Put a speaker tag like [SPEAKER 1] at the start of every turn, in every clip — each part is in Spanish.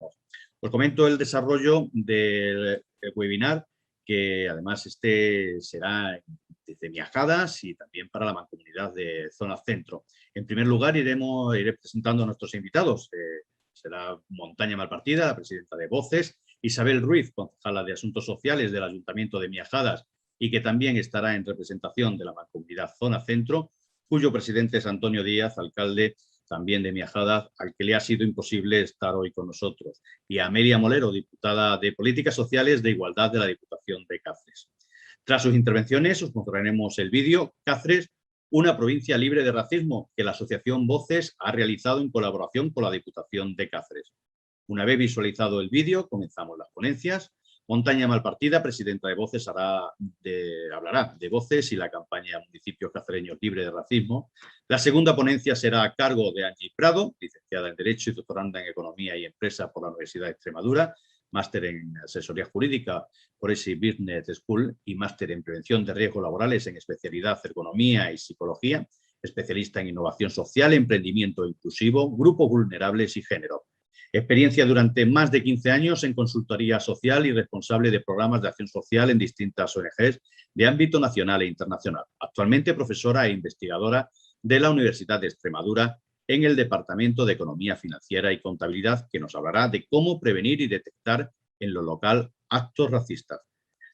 [SPEAKER 1] Trabajos. Os comento el desarrollo del webinar, que además será desde Miajadas y también para la Mancomunidad de Zona Centro. En primer lugar, iré presentando a nuestros invitados. Será Montaña Malpartida, la presidenta de Voces, Isabel Ruiz, concejala de Asuntos Sociales del Ayuntamiento de Miajadas y que también estará en representación de la Mancomunidad Zona Centro, cuyo presidente es Antonio Díaz, alcalde también de Miajadas, al que le ha sido imposible estar hoy con nosotros, y a Amelia Molero, diputada de Políticas Sociales de Igualdad de la Diputación de Cáceres. Tras sus intervenciones os mostraremos el vídeo Cáceres, una provincia libre de racismo, que la Asociación Voces ha realizado en colaboración con la Diputación de Cáceres. Una vez visualizado el vídeo, comenzamos las ponencias. Montaña Malpartida, presidenta de Voces, hablará de Voces y la campaña Municipios Cacereños Libre de Racismo. La segunda ponencia será a cargo de Angie Prado, licenciada en Derecho y doctoranda en Economía y Empresa por la Universidad de Extremadura, máster en Asesoría Jurídica por ESI Business School y máster en Prevención de Riesgos Laborales en especialidad Ergonomía y Psicología, especialista en Innovación Social, Emprendimiento Inclusivo, Grupos Vulnerables y Género. Experiencia durante más de 15 años en consultoría social y responsable de programas de acción social en distintas ONGs de ámbito nacional e internacional. Actualmente profesora e investigadora de la Universidad de Extremadura en el Departamento de Economía Financiera y Contabilidad, que nos hablará de cómo prevenir y detectar en lo local actos racistas.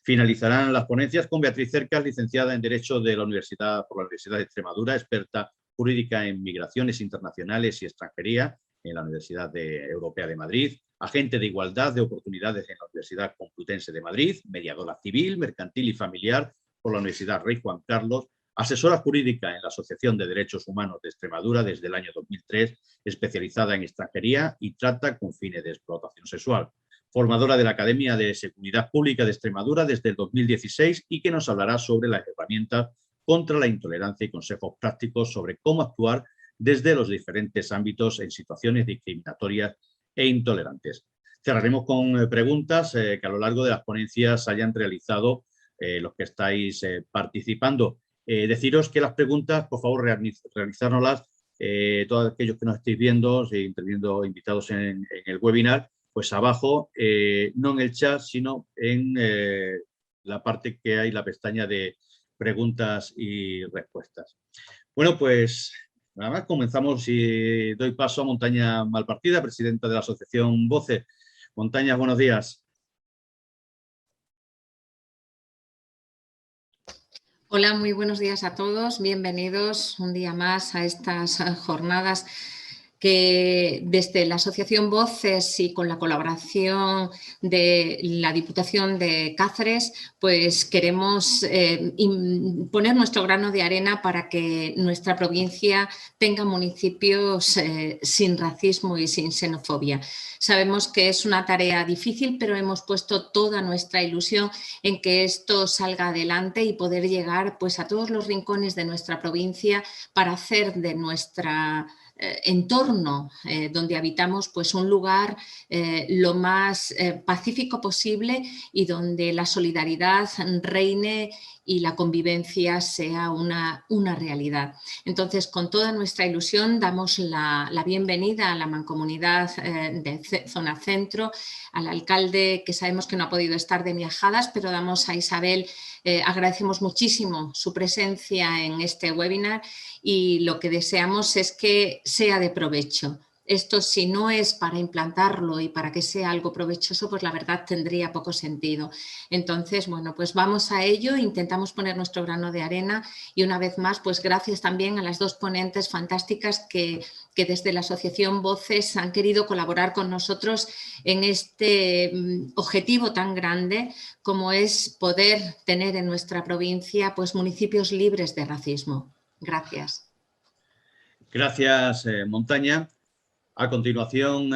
[SPEAKER 1] Finalizarán las ponencias con Beatriz Cercas, licenciada en Derecho por la Universidad de Extremadura, experta jurídica en migraciones internacionales y extranjería en la Universidad Europea de Madrid, agente de igualdad de oportunidades en la Universidad Complutense de Madrid, mediadora civil, mercantil y familiar por la Universidad Rey Juan Carlos, asesora jurídica en la Asociación de Derechos Humanos de Extremadura desde el año 2003, especializada en extranjería y trata con fines de explotación sexual. Formadora de la Academia de Seguridad Pública de Extremadura desde el 2016 y que nos hablará sobre las herramientas contra la intolerancia y consejos prácticos sobre cómo actuar desde los diferentes ámbitos en situaciones discriminatorias e intolerantes. Cerraremos con preguntas que a lo largo de las ponencias hayan realizado los que estáis participando. Deciros que las preguntas, por favor, realizárnoslas todos aquellos que nos estéis viendo, interviniendo invitados en el webinar, pues abajo, no en el chat, sino en la parte que hay, la pestaña de preguntas y respuestas. Bueno, pues nada más, comenzamos y doy paso a Montaña Malpartida, presidenta de la Asociación Voces. Montaña, buenos días.
[SPEAKER 2] Hola, muy buenos días a todos. Bienvenidos un día más a estas jornadas que desde la Asociación Voces y con la colaboración de la Diputación de Cáceres, pues queremos poner nuestro grano de arena para que nuestra provincia tenga municipios sin racismo y sin xenofobia. Sabemos que es una tarea difícil, pero hemos puesto toda nuestra ilusión en que esto salga adelante y poder llegar pues, a todos los rincones de nuestra provincia para hacer de nuestra entorno donde habitamos pues un lugar lo más pacífico posible y donde la solidaridad reine y la convivencia sea una realidad. Entonces, con toda nuestra ilusión, damos la bienvenida a la Mancomunidad de Zona Centro, al alcalde que sabemos que no ha podido estar de Miajadas, pero damos a Isabel, agradecemos muchísimo su presencia en este webinar y lo que deseamos es que sea de provecho. Esto, si no es para implantarlo y para que sea algo provechoso, pues la verdad tendría poco sentido. Entonces, bueno, pues vamos a ello, intentamos poner nuestro grano de arena y una vez más, pues gracias también a las dos ponentes fantásticas que desde la Asociación Voces han querido colaborar con nosotros en este objetivo tan grande como es poder tener en nuestra provincia pues municipios libres de racismo. Gracias.
[SPEAKER 1] Gracias, Montaña. A continuación,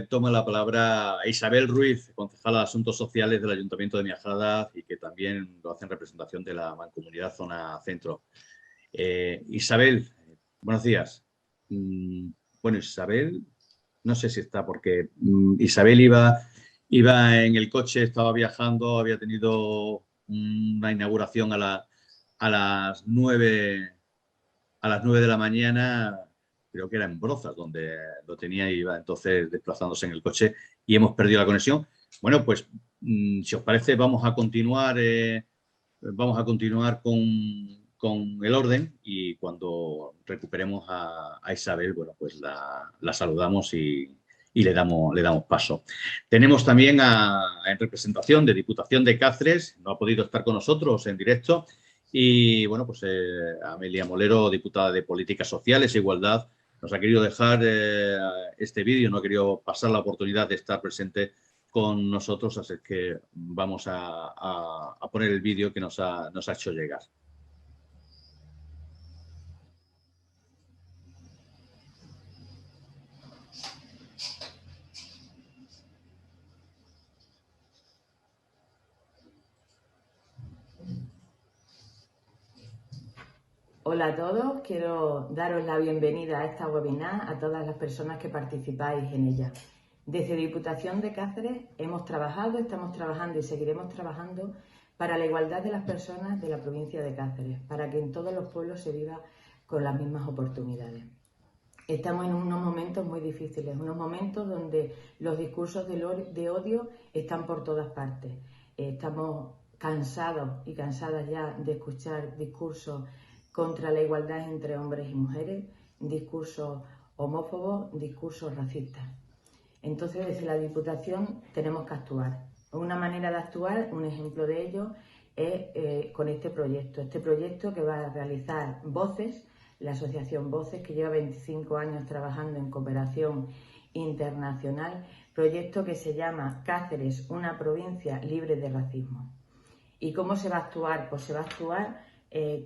[SPEAKER 1] toma la palabra Isabel Ruiz, concejala de Asuntos Sociales del Ayuntamiento de Miajadas y que también lo hace en representación de la Mancomunidad Zona Centro. Isabel, buenos días. Bueno, Isabel, no sé si está porque Isabel iba en el coche, estaba viajando, había tenido una inauguración a las 9 de la mañana creo que era en Brozas, donde lo tenía y iba entonces desplazándose en el coche y hemos perdido la conexión. Bueno, pues si os parece, vamos a continuar con el orden y cuando recuperemos a Isabel, bueno, pues la saludamos y le damos paso. Tenemos también en representación de Diputación de Cáceres, no ha podido estar con nosotros en directo, y bueno, pues Amelia Molero, diputada de Políticas Sociales e Igualdad, nos ha querido dejar este vídeo, no ha querido pasar la oportunidad de estar presente con nosotros, así que vamos a poner el vídeo que nos ha hecho llegar.
[SPEAKER 3] Hola a todos, quiero daros la bienvenida a esta webinar a todas las personas que participáis en ella. Desde Diputación de Cáceres hemos trabajado, estamos trabajando y seguiremos trabajando para la igualdad de las personas de la provincia de Cáceres, para que en todos los pueblos se viva con las mismas oportunidades. Estamos en unos momentos muy difíciles, unos momentos donde los discursos de odio están por todas partes. Estamos cansados y cansadas ya de escuchar discursos contra la igualdad entre hombres y mujeres, discursos homófobos, discursos racistas. Entonces, desde la Diputación tenemos que actuar. Una manera de actuar, un ejemplo de ello, es con este proyecto que va a realizar Voces, la asociación Voces, que lleva 25 años trabajando en cooperación internacional, proyecto que se llama Cáceres, una provincia libre de racismo. ¿Y cómo se va a actuar? Pues se va a actuar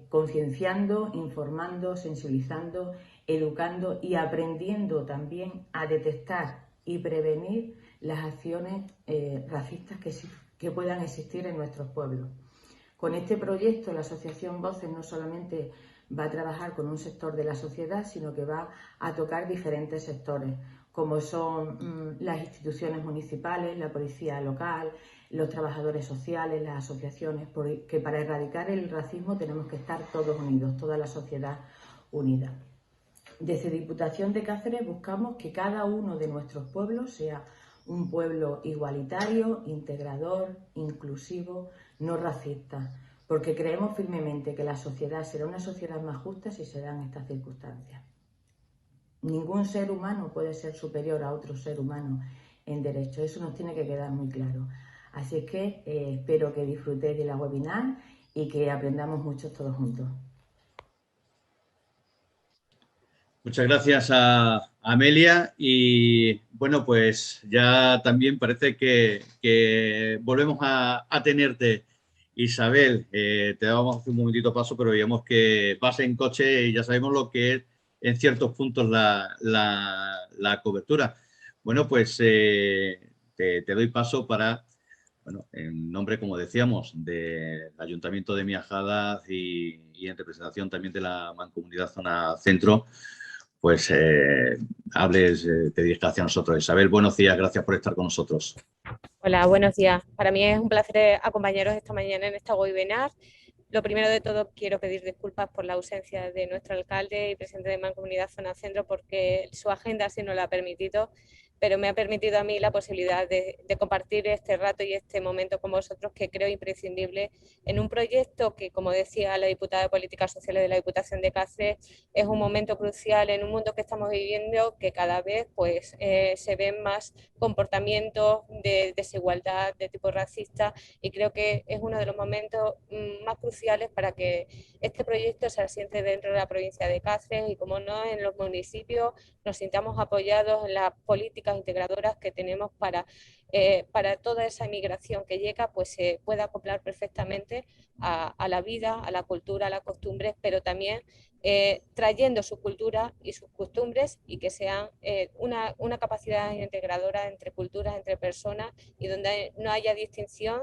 [SPEAKER 3] concienciando, informando, sensibilizando, educando y aprendiendo también a detectar y prevenir las acciones racistas que puedan existir en nuestros pueblos. Con este proyecto, la Asociación Voces no solamente va a trabajar con un sector de la sociedad, sino que va a tocar diferentes sectores, como son las instituciones municipales, la policía local, los trabajadores sociales, las asociaciones, porque para erradicar el racismo tenemos que estar todos unidos, toda la sociedad unida. Desde Diputación de Cáceres buscamos que cada uno de nuestros pueblos sea un pueblo igualitario, integrador, inclusivo, no racista, porque creemos firmemente que la sociedad será una sociedad más justa si se dan estas circunstancias. Ningún ser humano puede ser superior a otro ser humano en derecho, eso nos tiene que quedar muy claro. Así es que espero que disfrutéis de la webinar y que aprendamos mucho todos juntos.
[SPEAKER 1] Muchas gracias a Amelia y bueno, pues ya también parece que volvemos a tenerte, Isabel. Te dábamos hace un momentito paso, pero veíamos que vas en coche y ya sabemos lo que es en ciertos puntos la cobertura. Bueno, pues te doy paso para, bueno, en nombre, como decíamos, del Ayuntamiento de Miajadas y en representación también de la Mancomunidad Zona Centro, pues te dirijas hacia nosotros. Isabel, buenos días, gracias por estar con nosotros.
[SPEAKER 4] Hola, buenos días. Para mí es un placer acompañaros esta mañana en esta webinar. Lo primero de todo, quiero pedir disculpas por la ausencia de nuestro alcalde y presidente de Mancomunidad Zona Centro, porque su agenda así no lo ha permitido, pero me ha permitido a mí la posibilidad de compartir este rato y este momento con vosotros, que creo imprescindible en un proyecto que, como decía la diputada de Políticas Sociales de la Diputación de Cáceres, es un momento crucial en un mundo que estamos viviendo, que cada vez pues, se ven más comportamientos de desigualdad de tipo racista, y creo que es uno de los momentos más cruciales para que este proyecto se asiente dentro de la provincia de Cáceres y, como no, en los municipios nos sintamos apoyados en las políticas integradoras que tenemos para toda esa migración que llega, pues se pueda acoplar perfectamente a la vida, a la cultura, a las costumbres, pero también trayendo su cultura y sus costumbres, y que sean una capacidad integradora entre culturas, entre personas, y donde no haya distinción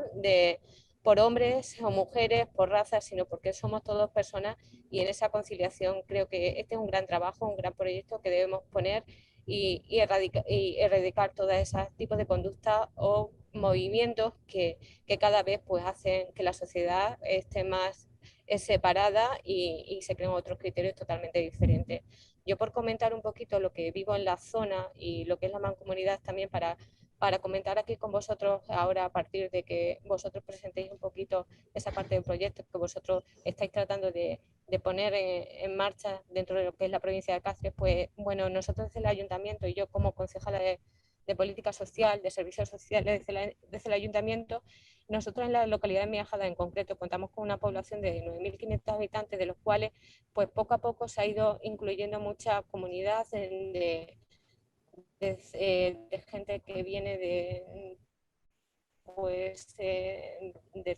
[SPEAKER 4] por hombres o mujeres, por razas, sino porque somos todos personas, y en esa conciliación creo que este es un gran trabajo, un gran proyecto que debemos poner y erradicar todos esos tipos de conductas o movimientos que cada vez pues hacen que la sociedad esté más separada y se creen otros criterios totalmente diferentes. Yo por comentar un poquito lo que vivo en la zona y lo que es la mancomunidad también para comentar aquí con vosotros ahora a partir de que vosotros presentéis un poquito esa parte del proyecto que vosotros estáis tratando de poner en marcha dentro de lo que es la provincia de Cáceres. Pues bueno, nosotros desde el ayuntamiento y yo como concejala de política social, de servicios sociales desde el ayuntamiento, nosotros en la localidad de Miajada en concreto contamos con una población de 9.500 habitantes, de los cuales pues poco a poco se ha ido incluyendo mucha comunidad de gente que viene de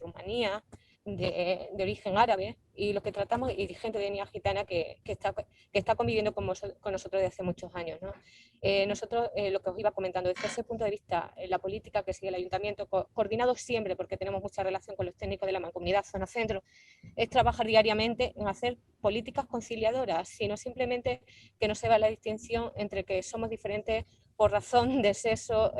[SPEAKER 4] Rumanía, de origen árabe, y lo que tratamos, y gente de etnia gitana que está conviviendo con nosotros desde hace muchos años, ¿no? Nosotros, lo que os iba comentando, desde ese punto de vista, la política que sigue el ayuntamiento, coordinado siempre, porque tenemos mucha relación con los técnicos de la Mancomunidad Zona Centro, es trabajar diariamente en hacer políticas conciliadoras, sino simplemente que no se vea la distinción entre que somos diferentes por razón de sexo,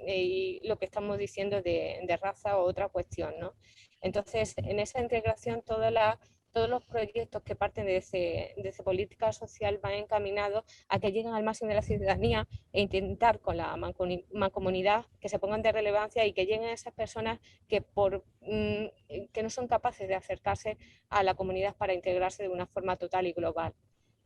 [SPEAKER 4] y lo que estamos diciendo de raza o otra cuestión, ¿no? Entonces, en esa integración, todos los proyectos que parten de esa política social van encaminados a que lleguen al máximo de la ciudadanía e intentar con la mancomunidad que se pongan de relevancia y que lleguen a esas personas que no son capaces de acercarse a la comunidad para integrarse de una forma total y global.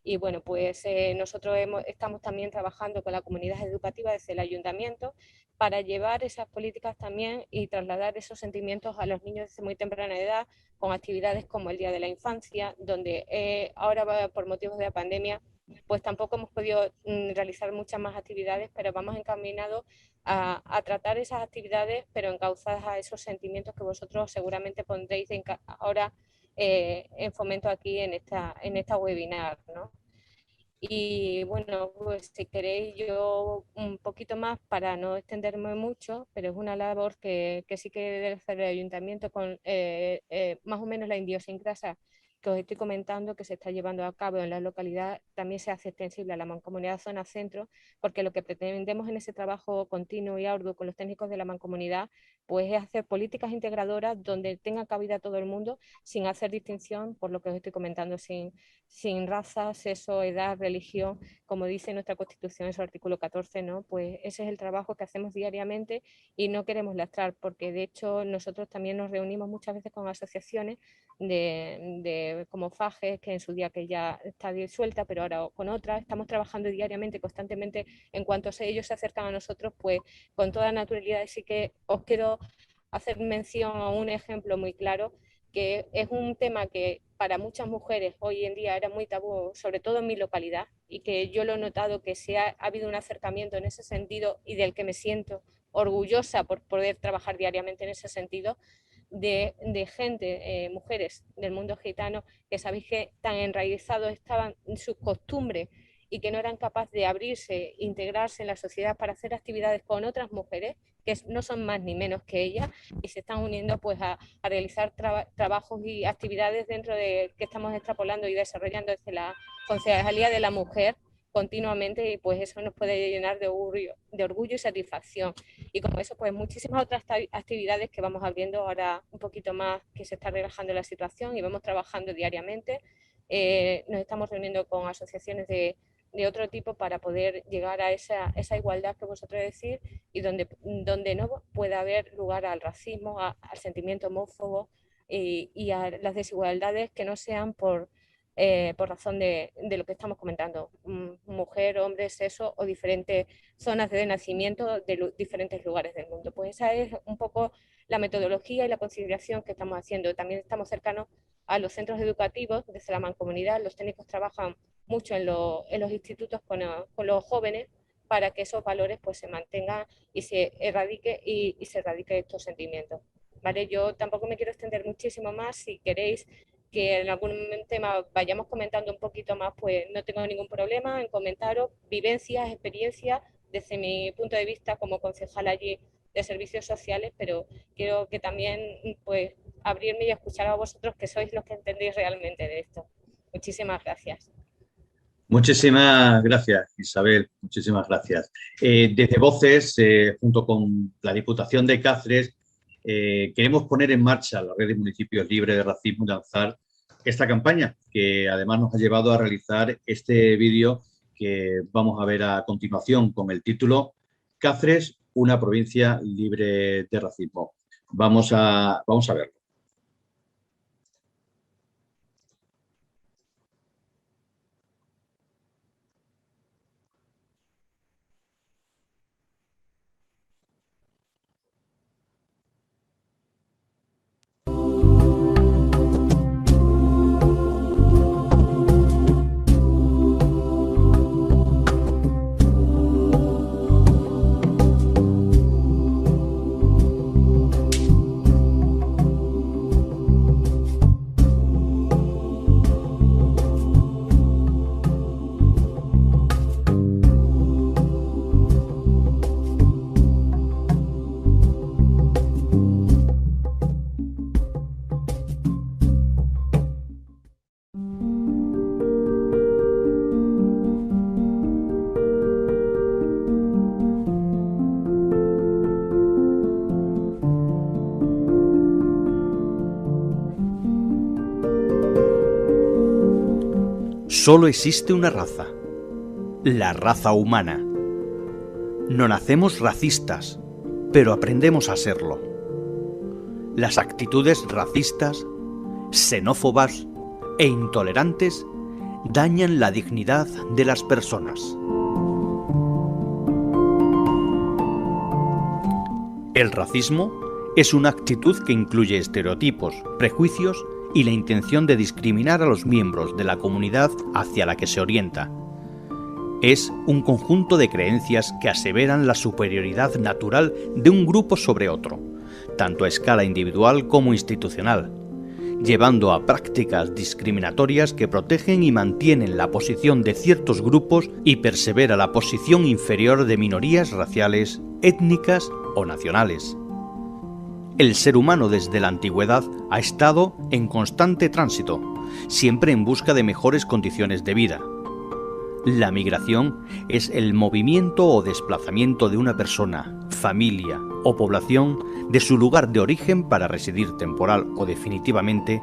[SPEAKER 4] Y bueno, pues nosotros estamos también trabajando con la comunidad educativa desde el ayuntamiento para llevar esas políticas también y trasladar esos sentimientos a los niños desde muy temprana edad, con actividades como el Día de la Infancia, donde ahora por motivos de la pandemia pues tampoco hemos podido realizar muchas más actividades, pero vamos encaminados a tratar esas actividades, pero encauzadas a esos sentimientos que vosotros seguramente pondréis ahora en fomento aquí en esta webinar, ¿no? Y bueno, pues si queréis yo un poquito más para no extenderme mucho, pero es una labor que sí que debe hacer el ayuntamiento con más o menos la idiosincrasia que os estoy comentando, que se está llevando a cabo en la localidad, también se hace extensible a la Mancomunidad Zona Centro, porque lo que pretendemos en ese trabajo continuo y arduo con los técnicos de la Mancomunidad pues es hacer políticas integradoras donde tenga cabida todo el mundo, sin hacer distinción, por lo que os estoy comentando, sin raza, sexo, edad, religión, como dice nuestra Constitución en su artículo 14, ¿no? Pues ese es el trabajo que hacemos diariamente y no queremos lastrar, porque de hecho nosotros también nos reunimos muchas veces con asociaciones como FAGES, que en su día que ya está disuelta, pero ahora con otras, estamos trabajando diariamente, constantemente, en cuanto ellos se acercan a nosotros, pues con toda naturalidad. Así que os quiero hacer mención a un ejemplo muy claro, que es un tema que para muchas mujeres hoy en día era muy tabú, sobre todo en mi localidad, y que yo lo he notado que ha habido un acercamiento en ese sentido y del que me siento orgullosa por poder trabajar diariamente en ese sentido, de gente, mujeres del mundo gitano, que sabéis que tan enraizados estaban en sus costumbres y que no eran capaces de abrirse, integrarse en la sociedad para hacer actividades con otras mujeres, que no son más ni menos que ellas, y se están uniendo pues a realizar trabajos y actividades dentro de que estamos extrapolando y desarrollando desde la Concejalía de la Mujer continuamente, y pues eso nos puede llenar de orgullo y satisfacción. Y como eso, pues muchísimas otras actividades que vamos abriendo ahora un poquito más, que se está relajando la situación y vamos trabajando diariamente. Nos estamos reuniendo con asociaciones de otro tipo para poder llegar a esa igualdad que vosotros decís, y donde no pueda haber lugar al racismo, al sentimiento homófobo y a las desigualdades que no sean por razón de lo que estamos comentando, mujer, hombre, sexo o diferentes zonas de nacimiento de diferentes lugares del mundo. Pues esa es un poco la metodología y la consideración que estamos haciendo. También estamos cercanos a los centros educativos desde la Mancomunidad. Los técnicos trabajan mucho en los institutos con los jóvenes para que esos valores pues se mantengan y se erradique estos sentimientos. ¿Vale? Yo tampoco me quiero extender muchísimo más. Si queréis que en algún tema vayamos comentando un poquito más, pues no tengo ningún problema en comentaros vivencias, experiencias desde mi punto de vista como concejal allí de servicios sociales, pero quiero que también pues abrirme y escuchar a vosotros, que sois los que entendéis realmente de esto. Muchísimas gracias.
[SPEAKER 1] Muchísimas gracias, Isabel, muchísimas gracias. Desde Voces, junto con la Diputación de Cáceres, queremos poner en marcha la red de municipios libres de racismo y lanzar esta campaña, que además nos ha llevado a realizar este vídeo que vamos a ver a continuación con el título Cáceres, una provincia libre de racismo. Vamos a verlo.
[SPEAKER 5] Solo existe una raza, la raza humana. No nacemos racistas, pero aprendemos a serlo. Las actitudes racistas, xenófobas e intolerantes dañan la dignidad de las personas. El racismo es una actitud que incluye estereotipos, prejuicios y la intención de discriminar a los miembros de la comunidad hacia la que se orienta. Es un conjunto de creencias que aseveran la superioridad natural de un grupo sobre otro, tanto a escala individual como institucional, llevando a prácticas discriminatorias que protegen y mantienen la posición de ciertos grupos y persevera la posición inferior de minorías raciales, étnicas o nacionales. El ser humano desde la antigüedad ha estado en constante tránsito, siempre en busca de mejores condiciones de vida. La migración es el movimiento o desplazamiento de una persona, familia o población de su lugar de origen para residir temporal o definitivamente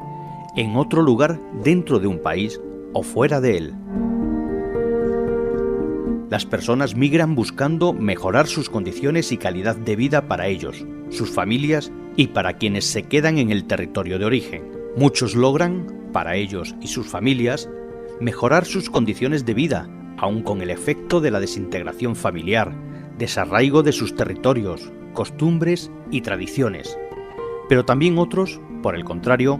[SPEAKER 5] en otro lugar dentro de un país o fuera de él. Las personas migran buscando mejorar sus condiciones y calidad de vida para ellos, sus familias y para quienes se quedan en el territorio de origen. Muchos logran, para ellos y sus familias, mejorar sus condiciones de vida, aun con el efecto de la desintegración familiar, desarraigo de sus territorios, costumbres y tradiciones. Pero también otros, por el contrario,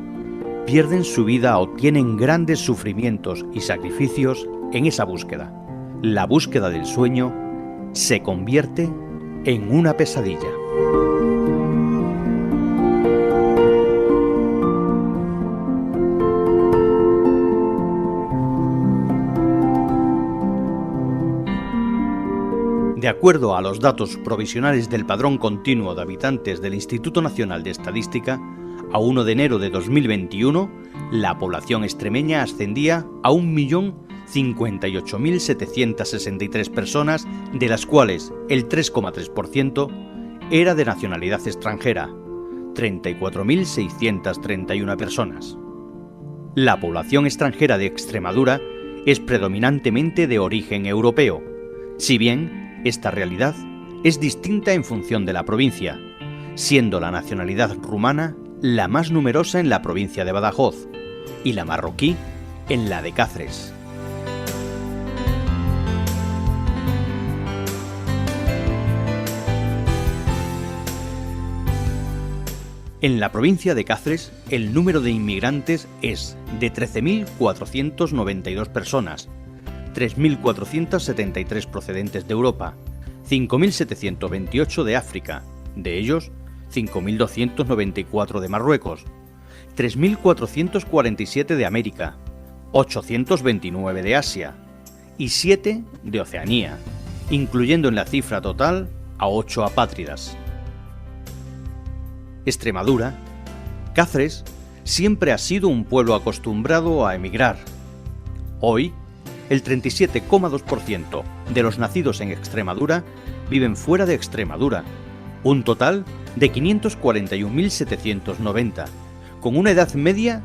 [SPEAKER 5] pierden su vida o tienen grandes sufrimientos y sacrificios en esa búsqueda. La búsqueda del sueño se convierte en una pesadilla. De acuerdo a los datos provisionales del Padrón Continuo de Habitantes del Instituto Nacional de Estadística, a 1 de enero de 2021, la población extremeña ascendía a 1.058.763 personas, de las cuales el 3,3% era de nacionalidad extranjera, 34.631 personas. La población extranjera de Extremadura es predominantemente de origen europeo, si bien esta realidad es distinta en función de la provincia, siendo la nacionalidad rumana la más numerosa en la provincia de Badajoz y la marroquí en la de Cáceres. En la provincia de Cáceres, el número de inmigrantes es de 13.492 personas, 3.473 procedentes de Europa, 5.728 de África, de ellos 5.294 de Marruecos, 3.447 de América, 829 de Asia y 7 de Oceanía, incluyendo en la cifra total a 8 apátridas. Extremadura, Cáceres, siempre ha sido un pueblo acostumbrado a emigrar. Hoy, el 37,2% de los nacidos en Extremadura viven fuera de Extremadura, un total de 541.790, con una edad media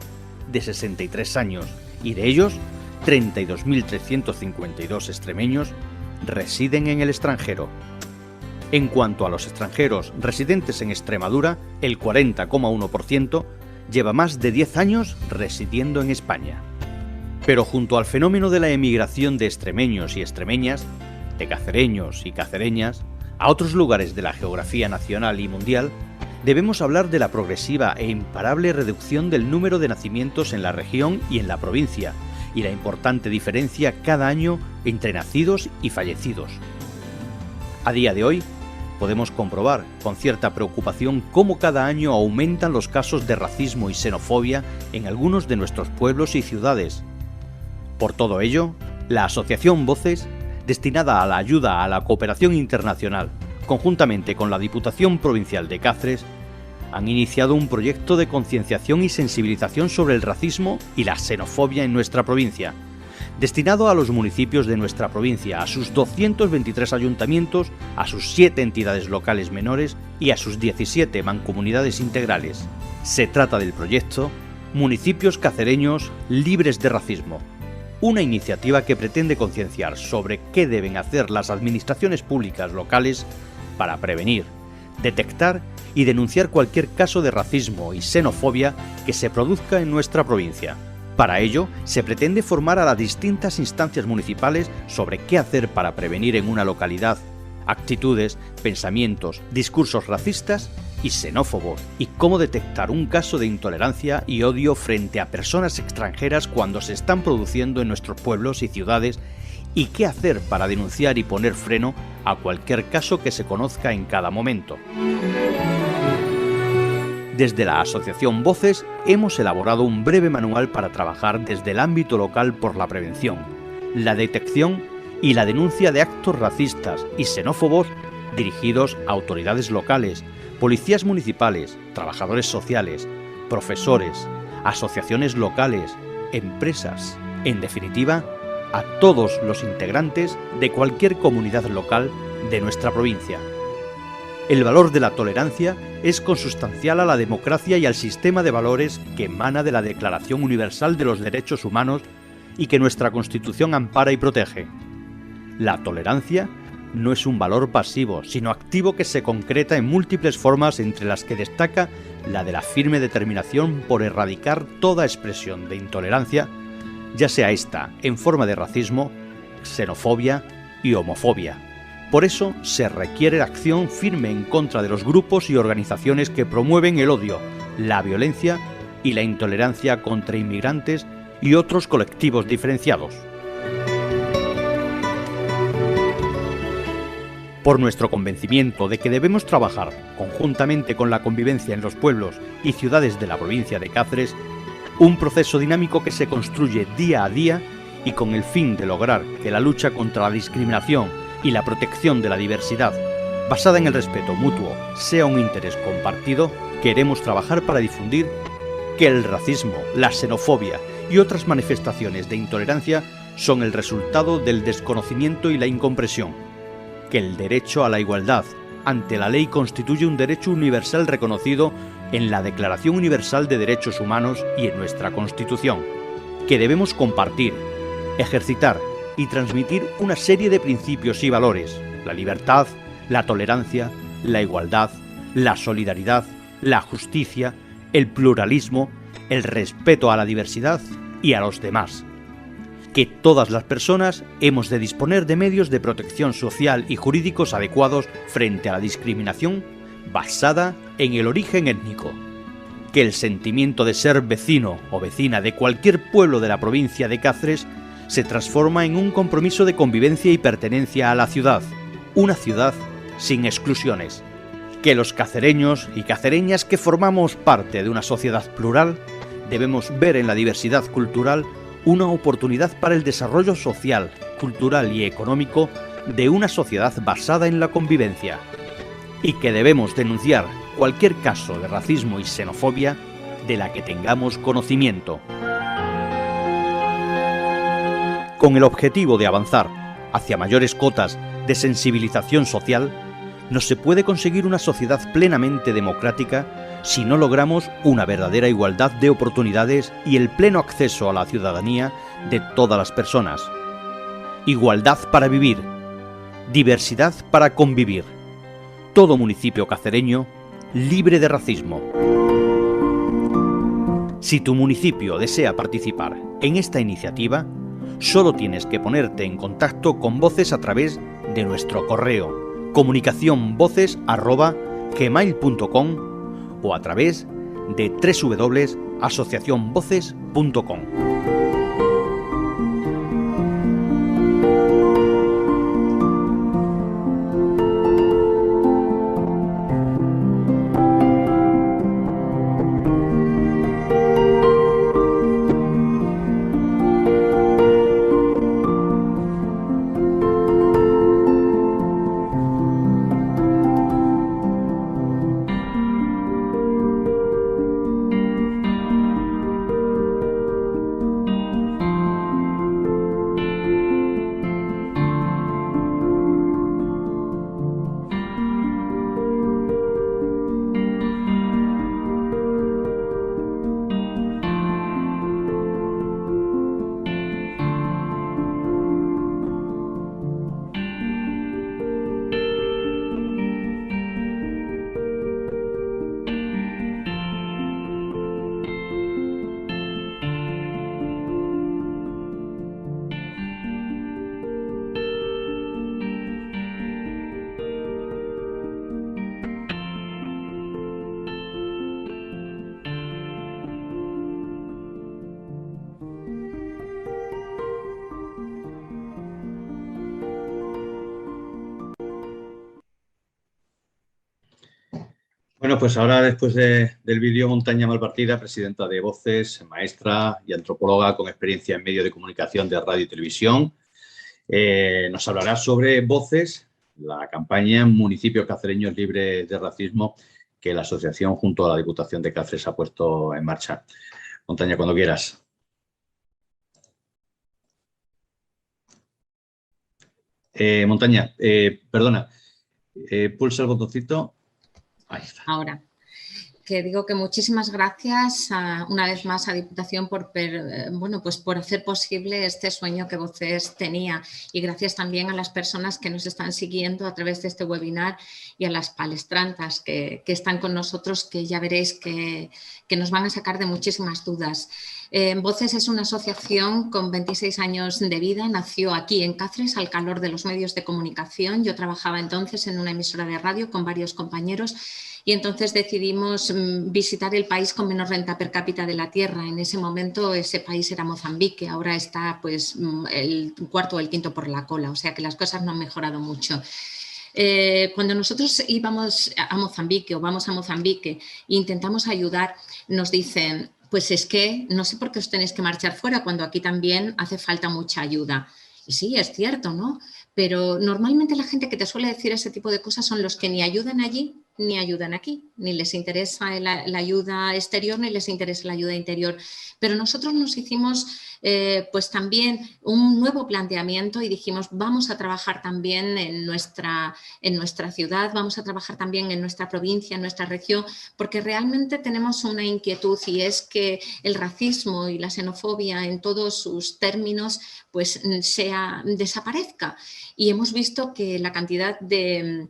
[SPEAKER 5] de 63 años y de ellos 32.352 extremeños residen en el extranjero. En cuanto a los extranjeros residentes en Extremadura, el 40,1% lleva más de 10 años residiendo en España. Pero junto al fenómeno de la emigración de extremeños y extremeñas, de cacereños y cacereñas, a otros lugares de la geografía nacional y mundial, debemos hablar de la progresiva e imparable reducción del número de nacimientos en la región y en la provincia, y la importante diferencia cada año entre nacidos y fallecidos. A día de hoy, podemos comprobar con cierta preocupación cómo cada año aumentan los casos de racismo y xenofobia en algunos de nuestros pueblos y ciudades. Por todo ello, la Asociación Voces, destinada a la ayuda a la cooperación internacional, conjuntamente con la Diputación Provincial de Cáceres, han iniciado un proyecto de concienciación y sensibilización sobre el racismo y la xenofobia en nuestra provincia, destinado a los municipios de nuestra provincia, a sus 223 ayuntamientos, a sus 7 entidades locales menores y a sus 17 mancomunidades integrales. Se trata del proyecto Municipios Cacereños Libres de Racismo, una iniciativa que pretende concienciar sobre qué deben hacer las administraciones públicas locales para prevenir, detectar y denunciar cualquier caso de racismo y xenofobia que se produzca en nuestra provincia. Para ello, se pretende formar a las distintas instancias municipales sobre qué hacer para prevenir en una localidad actitudes, pensamientos, discursos racistas y xenófobos, y cómo detectar un caso de intolerancia y odio frente a personas extranjeras cuando se están produciendo en nuestros pueblos y ciudades, y qué hacer para denunciar y poner freno a cualquier caso que se conozca en cada momento. Desde la Asociación Voces hemos elaborado un breve manual para trabajar desde el ámbito local por la prevención, la detección y la denuncia de actos racistas y xenófobos dirigidos a autoridades locales, policías municipales, trabajadores sociales, profesores, asociaciones locales, empresas, en definitiva, a todos los integrantes de cualquier comunidad local de nuestra provincia. El valor de la tolerancia es consustancial a la democracia y al sistema de valores que emana de la Declaración Universal de los Derechos Humanos y que nuestra Constitución ampara y protege. La tolerancia no es un valor pasivo, sino activo que se concreta en múltiples formas, entre las que destaca la de la firme determinación por erradicar toda expresión de intolerancia, ya sea esta en forma de racismo, xenofobia y homofobia. Por eso se requiere acción firme en contra de los grupos y organizaciones que promueven el odio, la violencia y la intolerancia contra inmigrantes y otros colectivos diferenciados. Por nuestro convencimiento de que debemos trabajar conjuntamente con la convivencia en los pueblos y ciudades de la provincia de Cáceres, un proceso dinámico que se construye día a día y con el fin de lograr que la lucha contra la discriminación y la protección de la diversidad, basada en el respeto mutuo, sea un interés compartido, queremos trabajar para difundir que el racismo, la xenofobia y otras manifestaciones de intolerancia son el resultado del desconocimiento y la incomprensión, que el derecho a la igualdad ante la ley constituye un derecho universal reconocido en la Declaración Universal de Derechos Humanos y en nuestra Constitución, que debemos compartir, ejercitar y transmitir una serie de principios y valores: la libertad, la tolerancia, la igualdad, la solidaridad, la justicia, el pluralismo, el respeto a la diversidad y a los demás. Que todas las personas hemos de disponer de medios de protección social y jurídicos adecuados frente a la discriminación basada en el origen étnico. Que el sentimiento de ser vecino o vecina de cualquier pueblo de la provincia de Cáceres se transforma en un compromiso de convivencia y pertenencia a la ciudad, una ciudad sin exclusiones. Que los cacereños y cacereñas que formamos parte de una sociedad plural debemos ver en la diversidad cultural una oportunidad para el desarrollo social, cultural y económico de una sociedad basada en la convivencia, y que debemos denunciar cualquier caso de racismo y xenofobia de la que tengamos conocimiento. Con el objetivo de avanzar hacia mayores cotas de sensibilización social, no se puede conseguir una sociedad plenamente democrática si no logramos una verdadera igualdad de oportunidades y el pleno acceso a la ciudadanía de todas las personas. Igualdad para vivir, diversidad para convivir. Todo municipio cacereño libre de racismo. Si tu municipio desea participar en esta iniciativa, solo tienes que ponerte en contacto con Voces a través de nuestro correo comunicacionvoces@gmail.com o a través de www.asociacionvoces.com.
[SPEAKER 1] Bueno, pues ahora después del vídeo, Montaña Malpartida, presidenta de Voces, maestra y antropóloga con experiencia en medios de comunicación de radio y televisión, nos hablará sobre Voces, la campaña Municipios Cacereños Libres de Racismo que la asociación junto a la Diputación de Cáceres ha puesto en marcha. Montaña, cuando quieras. Montaña, perdona, pulsa el botoncito. Ahí está.
[SPEAKER 2] Ahora, que digo que muchísimas gracias una vez más a Diputación por hacer posible este sueño que Voces tenía, y gracias también a las personas que nos están siguiendo a través de este webinar y a las palestrantas que están con nosotros, que ya veréis que nos van a sacar de muchísimas dudas. Voces es una asociación con 26 años de vida, nació aquí en Cáceres al calor de los medios de comunicación. Yo trabajaba entonces en una emisora de radio con varios compañeros y entonces decidimos visitar el país con menos renta per cápita de la Tierra. En ese momento ese país era Mozambique, ahora está pues el cuarto o el quinto por la cola, o sea que las cosas no han mejorado mucho. Cuando nosotros íbamos a Mozambique o vamos a Mozambique e intentamos ayudar, nos dicen, pues es que no sé por qué os tenéis que marchar fuera cuando aquí también hace falta mucha ayuda. Y sí, es cierto, ¿no? Pero normalmente la gente que te suele decir ese tipo de cosas son los que ni ayudan allí ni ayudan aquí, ni les interesa la ayuda exterior ni les interesa la ayuda interior. Pero nosotros nos hicimos pues también un nuevo planteamiento y dijimos vamos a trabajar también en nuestra ciudad, vamos a trabajar también en nuestra provincia, en nuestra región, porque realmente tenemos una inquietud y es que el racismo y la xenofobia en todos sus términos pues desaparezca. Y hemos visto que la cantidad de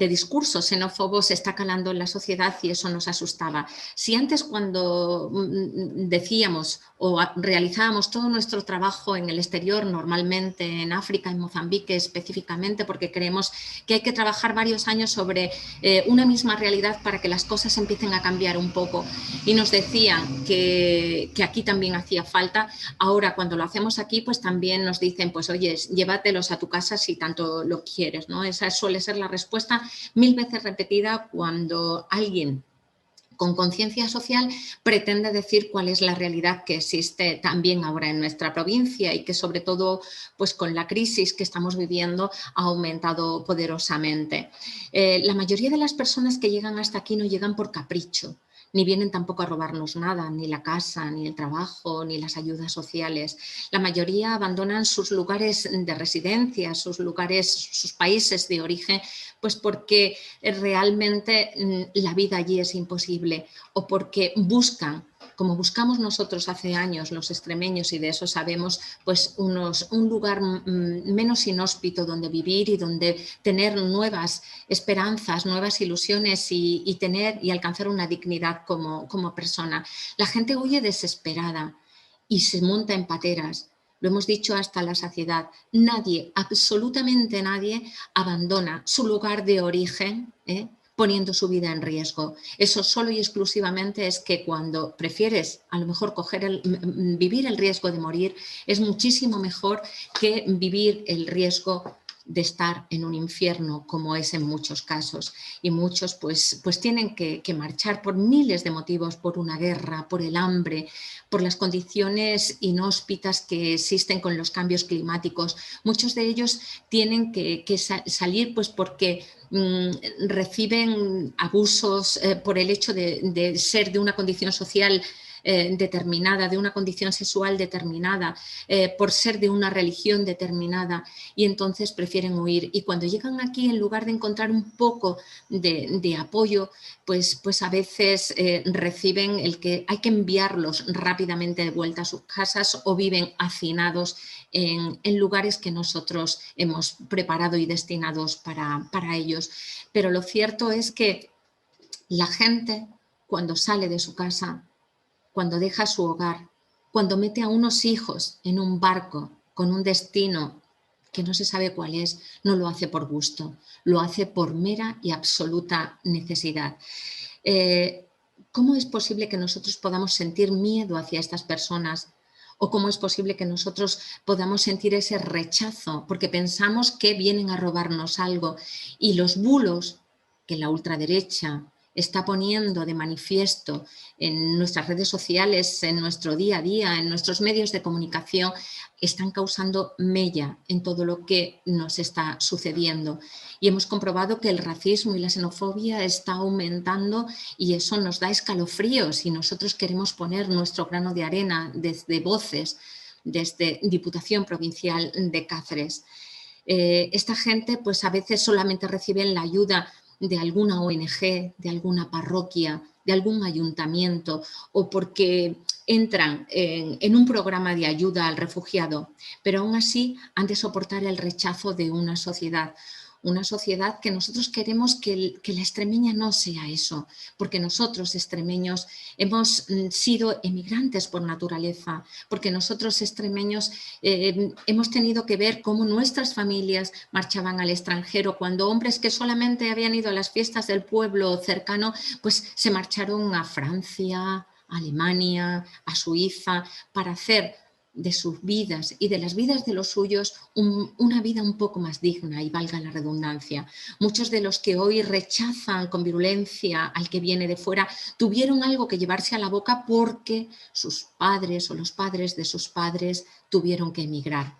[SPEAKER 2] discursos xenófobos se está calando en la sociedad y eso nos asustaba. Si antes cuando decíamos o realizábamos todo nuestro trabajo en el exterior, normalmente en África, en Mozambique específicamente, porque creemos que hay que trabajar varios años sobre una misma realidad para que las cosas empiecen a cambiar un poco, y nos decían que aquí también hacía falta, ahora cuando lo hacemos aquí pues también nos dicen pues oye, llévatelos a tu casa si tanto lo quieres, ¿no? Esa suele ser la respuesta 1000 veces repetida cuando alguien con conciencia social pretende decir cuál es la realidad que existe también ahora en nuestra provincia y que sobre todo pues con la crisis que estamos viviendo ha aumentado poderosamente. La mayoría de las personas que llegan hasta aquí no llegan por capricho, ni vienen tampoco a robarnos nada, ni la casa, ni el trabajo, ni las ayudas sociales. La mayoría abandonan sus lugares de residencia, sus lugares, sus países de origen, pues porque realmente la vida allí es imposible o porque buscan, como buscamos nosotros hace años los extremeños, y de eso sabemos, pues un lugar menos inhóspito donde vivir y donde tener nuevas esperanzas, nuevas ilusiones y tener y alcanzar una dignidad como persona. La gente huye desesperada y se monta en pateras. Lo hemos dicho hasta la saciedad. Nadie, absolutamente nadie, abandona su lugar de origen, poniendo su vida en riesgo. Eso solo y exclusivamente es que cuando prefieres a lo mejor vivir el riesgo de morir, es muchísimo mejor que vivir el riesgo de estar en un infierno, como es en muchos casos. Y muchos pues tienen que marchar por miles de motivos, por una guerra, por el hambre, por las condiciones inhóspitas que existen con los cambios climáticos. Muchos de ellos tienen que salir pues porque reciben abusos por el hecho de ser de una condición social determinada, de una condición sexual determinada, por ser de una religión determinada, y entonces prefieren huir. Y cuando llegan aquí, en lugar de encontrar un poco de apoyo, pues a veces reciben el que hay que enviarlos rápidamente de vuelta a sus casas, o viven hacinados en lugares que nosotros hemos preparado y destinados para ellos. Pero lo cierto es que la gente, cuando sale de su casa, cuando deja su hogar, cuando mete a unos hijos en un barco con un destino que no se sabe cuál es, no lo hace por gusto, lo hace por mera y absoluta necesidad. ¿Cómo es posible que nosotros podamos sentir miedo hacia estas personas? ¿O cómo es posible que nosotros podamos sentir ese rechazo porque pensamos que vienen a robarnos algo? Y los bulos que la ultraderecha está poniendo de manifiesto en nuestras redes sociales, en nuestro día a día, en nuestros medios de comunicación, están causando mella en todo lo que nos está sucediendo. Y hemos comprobado que el racismo y la xenofobia está aumentando, y eso nos da escalofríos, y nosotros queremos poner nuestro grano de arena desde Voces, desde Diputación Provincial de Cáceres. Esta gente pues a veces solamente reciben la ayuda de alguna ONG, de alguna parroquia, de algún ayuntamiento, o porque entran en un programa de ayuda al refugiado, pero aún así han de soportar el rechazo de una sociedad que nosotros queremos que la extremeña no sea eso, porque nosotros extremeños hemos sido emigrantes por naturaleza, porque nosotros extremeños hemos tenido que ver cómo nuestras familias marchaban al extranjero, cuando hombres que solamente habían ido a las fiestas del pueblo cercano, pues se marcharon a Francia, a Alemania, a Suiza, para hacer de sus vidas y de las vidas de los suyos una vida un poco más digna, y valga la redundancia. Muchos de los que hoy rechazan con virulencia al que viene de fuera tuvieron algo que llevarse a la boca porque sus padres o los padres de sus padres tuvieron que emigrar.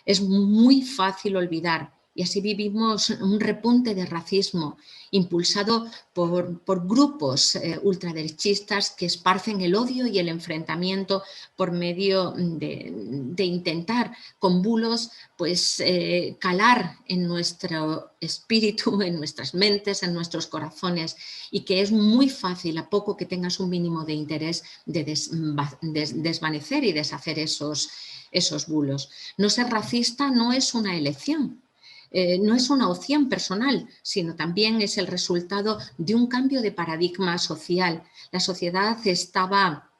[SPEAKER 2] Es muy fácil olvidar, y así vivimos un repunte de racismo impulsado por grupos ultraderechistas que esparcen el odio y el enfrentamiento por medio de intentar con bulos pues calar en nuestro espíritu, en nuestras mentes, en nuestros corazones, y que es muy fácil, a poco que tengas un mínimo de interés, de desvanecer y deshacer esos bulos. No ser racista no es una elección. No es una opción personal, sino también es el resultado de un cambio de paradigma social. La sociedad estaba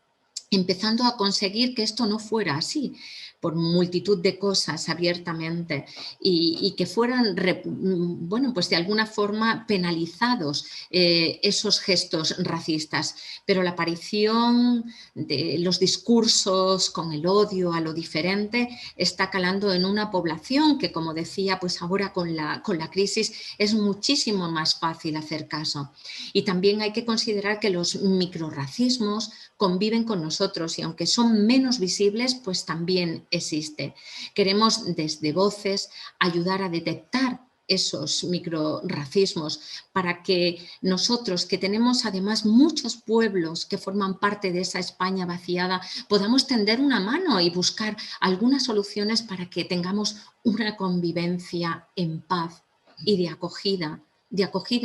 [SPEAKER 2] empezando a conseguir que esto no fuera así, por multitud de cosas abiertamente, y que fueran, bueno, pues de alguna forma penalizados esos gestos racistas. Pero la aparición de los discursos con el odio a lo diferente está calando en una población que, como decía, pues ahora con la crisis es muchísimo más fácil hacer caso. Y también hay que considerar que los microrracismos conviven con nosotros, y aunque son menos visibles, pues también existe. Queremos desde Voces ayudar a detectar esos microrracismos, para que nosotros, que tenemos además muchos pueblos que forman parte de esa España vaciada, podamos tender una mano y buscar algunas soluciones para que tengamos una convivencia en paz y de acogida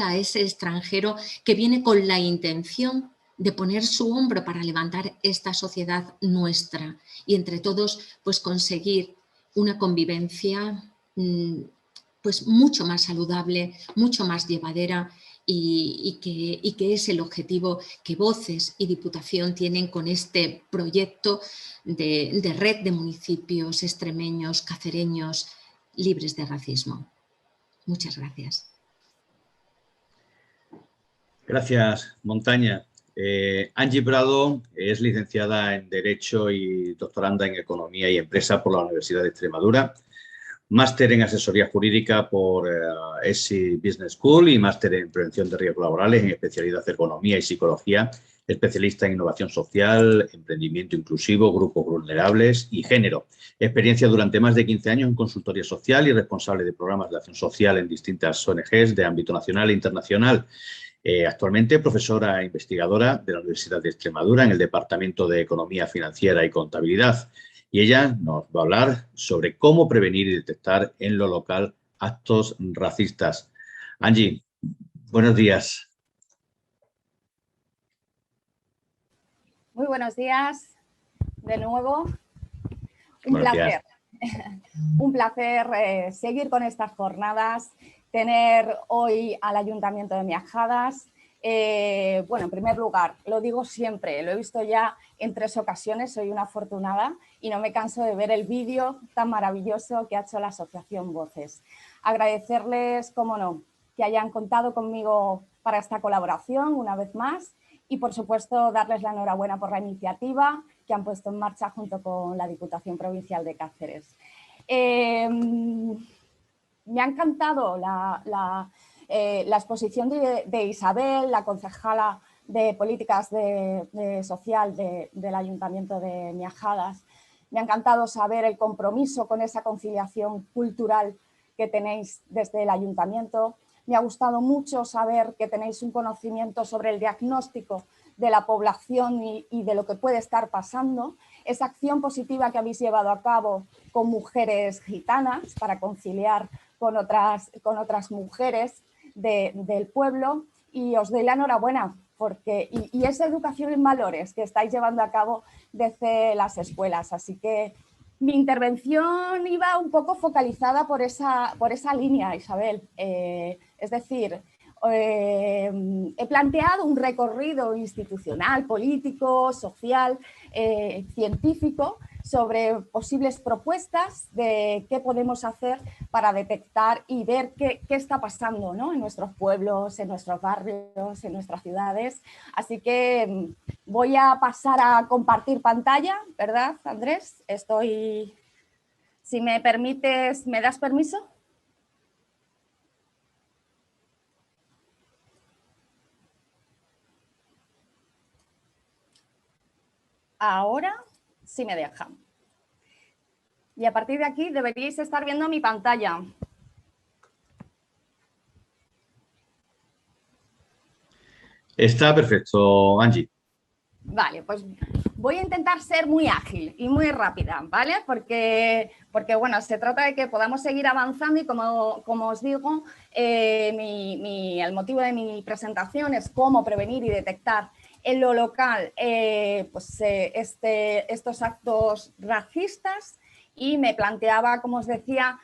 [SPEAKER 2] a ese extranjero que viene con la intención de poner su hombro para levantar esta sociedad nuestra y entre todos pues conseguir una convivencia pues mucho más saludable, mucho más llevadera y que es el objetivo que Voces y Diputación tienen con este proyecto de red de municipios extremeños, cacereños, libres de racismo. Muchas gracias.
[SPEAKER 1] Gracias, Montaña. Angie Prado es licenciada en Derecho y doctoranda en Economía y Empresa por la Universidad de Extremadura, máster en Asesoría Jurídica por ESI Business School y máster en Prevención de Riesgos Laborales en especialidad de Economía y Psicología, especialista en Innovación Social, Emprendimiento Inclusivo, Grupos Vulnerables y Género. Experiencia durante más de 15 años en consultoría social y responsable de programas de acción social en distintas ONGs de ámbito nacional e internacional. Actualmente profesora e investigadora de la Universidad de Extremadura en el Departamento de Economía Financiera y Contabilidad. Y ella nos va a hablar sobre cómo prevenir y detectar en lo local actos racistas. Angie, buenos días.
[SPEAKER 6] Muy buenos días de nuevo. Un placer. Un placer seguir con estas jornadas, tener hoy al Ayuntamiento de Miajadas. Bueno, en primer lugar, lo digo siempre, lo he visto ya en 3 ocasiones, soy una afortunada y no me canso de ver el vídeo tan maravilloso que ha hecho la Asociación Voces. Agradecerles, cómo no, que hayan contado conmigo para esta colaboración una vez más y, por supuesto, darles la enhorabuena por la iniciativa que han puesto en marcha junto con la Diputación Provincial de Cáceres. Me ha encantado la exposición de Isabel, la concejala de Políticas Social del Ayuntamiento de Miajadas. Me ha encantado saber el compromiso con esa conciliación cultural que tenéis desde el Ayuntamiento. Me ha gustado mucho saber que tenéis un conocimiento sobre el diagnóstico de la población y de lo que puede estar pasando. Esa acción positiva que habéis llevado a cabo con mujeres gitanas para conciliar con otras mujeres del pueblo, y os doy la enhorabuena porque y esa educación en valores que estáis llevando a cabo desde las escuelas. Así que mi intervención iba un poco focalizada por esa línea, Isabel. Es decir, he planteado un recorrido institucional, político, social, científico sobre posibles propuestas de qué podemos hacer para detectar y ver qué está pasando, ¿no?, en nuestros pueblos, en nuestros barrios, en nuestras ciudades. Así que voy a pasar a compartir pantalla, ¿verdad, Andrés? Si me permites, ¿me das permiso? Ahora sí me dejan. Y a partir de aquí deberíais estar viendo mi pantalla.
[SPEAKER 1] Está perfecto, Angie.
[SPEAKER 6] Vale, pues voy a intentar ser muy ágil y muy rápida, ¿vale? Porque bueno, se trata de que podamos seguir avanzando y como os digo, el motivo de mi presentación es cómo prevenir y detectar en lo local estos actos racistas, y me planteaba, como os decía,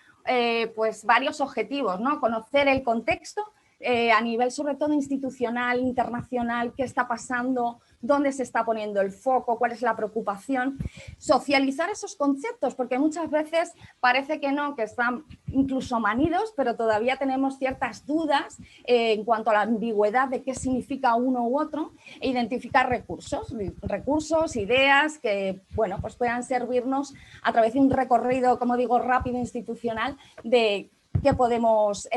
[SPEAKER 6] pues varios objetivos, ¿no? Conocer el contexto a nivel sobre todo institucional, internacional, qué está pasando, dónde se está poniendo el foco, cuál es la preocupación, socializar esos conceptos, porque muchas veces parece que no, que están incluso manidos, pero todavía tenemos ciertas dudas en cuanto a la ambigüedad de qué significa uno u otro, e identificar recursos, ideas que, bueno, pues puedan servirnos a través de un recorrido, como digo, rápido institucional de ¿qué podemos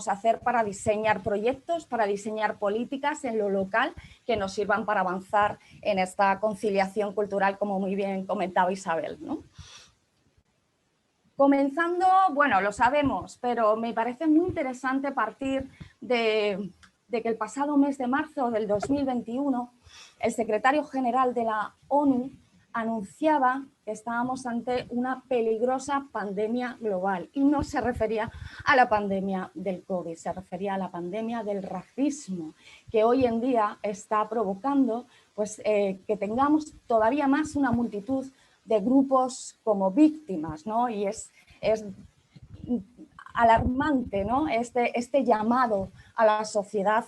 [SPEAKER 6] hacer para diseñar proyectos, para diseñar políticas en lo local que nos sirvan para avanzar en esta conciliación cultural, como muy bien comentaba Isabel, ¿no? Comenzando, bueno, lo sabemos, pero me parece muy interesante partir de que el pasado mes de marzo del 2021 el secretario general de la ONU anunciaba que estábamos ante una peligrosa pandemia global y no se refería a la pandemia del COVID, se refería a la pandemia del racismo que hoy en día está provocando pues, que tengamos todavía más una multitud de grupos como víctimas, ¿no? Y es alarmante, ¿no? Este llamado a la sociedad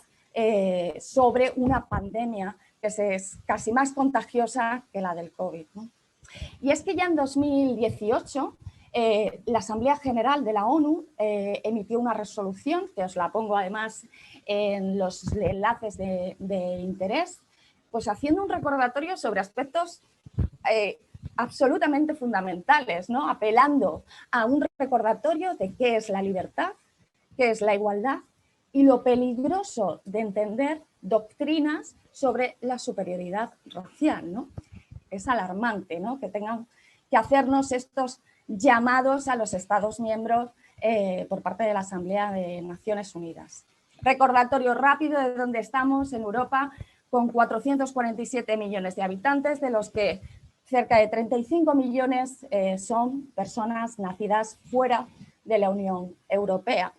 [SPEAKER 6] sobre una pandemia que es casi más contagiosa que la del COVID, ¿no? Y es que ya en 2018 la Asamblea General de la ONU emitió una resolución, que os la pongo además en los enlaces de interés, pues haciendo un recordatorio sobre aspectos absolutamente fundamentales, ¿no? Apelando a un recordatorio de qué es la libertad, qué es la igualdad y lo peligroso de entender doctrinas sobre la superioridad racial, ¿no? Es alarmante, ¿no? Que tengan que hacernos estos llamados a los Estados miembros por parte de la Asamblea de Naciones Unidas. Recordatorio rápido de dónde estamos en Europa, con 447 millones de habitantes, de los que cerca de 35 millones son personas nacidas fuera de la Unión Europea.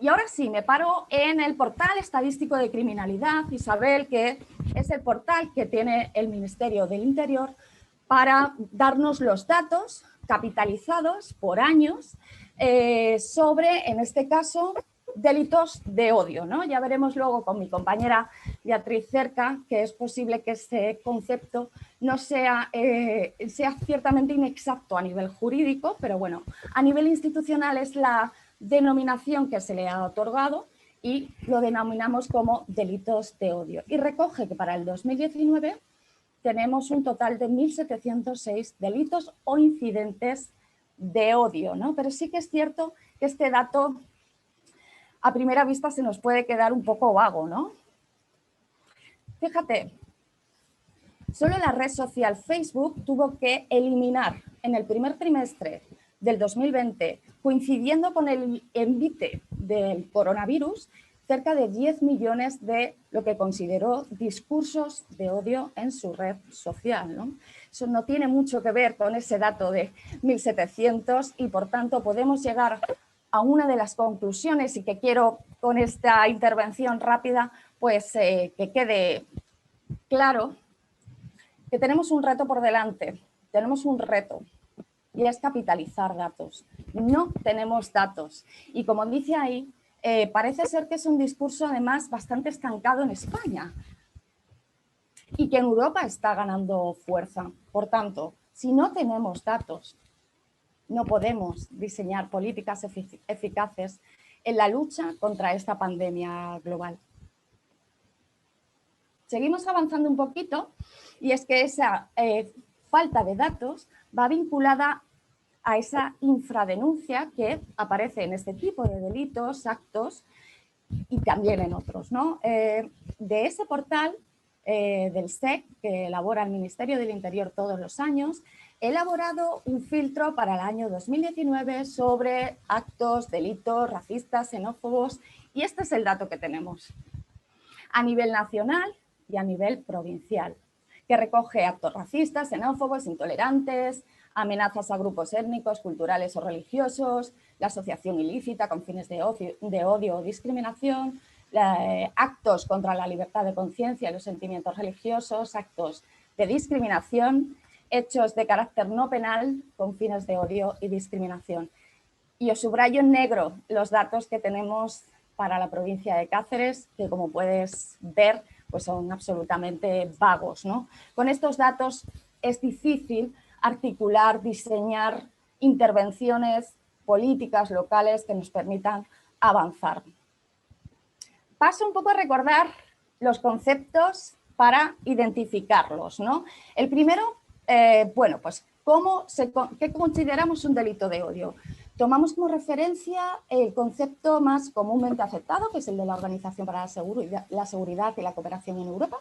[SPEAKER 6] Y ahora sí, me paro en el portal estadístico de criminalidad, Isabel, que es el portal que tiene el Ministerio del Interior para darnos los datos capitalizados por años sobre, en este caso, delitos de odio, ¿no? Ya veremos luego con mi compañera Beatriz Cerca que es posible que este concepto no sea ciertamente inexacto a nivel jurídico, pero bueno, a nivel institucional es la denominación que se le ha otorgado y lo denominamos como delitos de odio. Y recoge que para el 2019 tenemos un total de 1.706 delitos o incidentes de odio, ¿no? Pero sí que es cierto que este dato a primera vista se nos puede quedar un poco vago, ¿no? Fíjate, solo la red social Facebook tuvo que eliminar en el primer trimestre del 2020, coincidiendo con el envite del coronavirus, cerca de 10 millones de lo que consideró discursos de odio en su red social, ¿no? Eso no tiene mucho que ver con ese dato de 1.700 y por tanto podemos llegar a una de las conclusiones y que quiero con esta intervención rápida pues que quede claro que tenemos un reto por delante, tenemos un reto y es capitalizar datos. No tenemos datos y como dice ahí, parece ser que es un discurso además bastante estancado en España y que en Europa está ganando fuerza. Por tanto, si no tenemos datos, no podemos diseñar políticas eficaces en la lucha contra esta pandemia global. Seguimos avanzando un poquito y es que esa falta de datos va vinculada a esa infradenuncia que aparece en este tipo de delitos, actos y también en otros, ¿no? De ese portal del SEC que elabora el Ministerio del Interior todos los años, he elaborado un filtro para el año 2019 sobre actos, delitos racistas, xenófobos y este es el dato que tenemos a nivel nacional y a nivel provincial, que recoge actos racistas, xenófobos, intolerantes, amenazas a grupos étnicos, culturales o religiosos, la asociación ilícita con fines de odio o discriminación, actos contra la libertad de conciencia y los sentimientos religiosos, actos de discriminación, hechos de carácter no penal con fines de odio y discriminación. Y os subrayo en negro los datos que tenemos para la provincia de Cáceres, que como puedes ver, pues son absolutamente vagos, ¿no? Con estos datos es difícil articular, diseñar intervenciones políticas locales que nos permitan avanzar. Paso un poco a recordar los conceptos para identificarlos, ¿no? El primero, bueno, pues ¿qué consideramos un delito de odio? Tomamos como referencia el concepto más comúnmente aceptado, que es el de la Organización para la Seguridad y la Cooperación en Europa,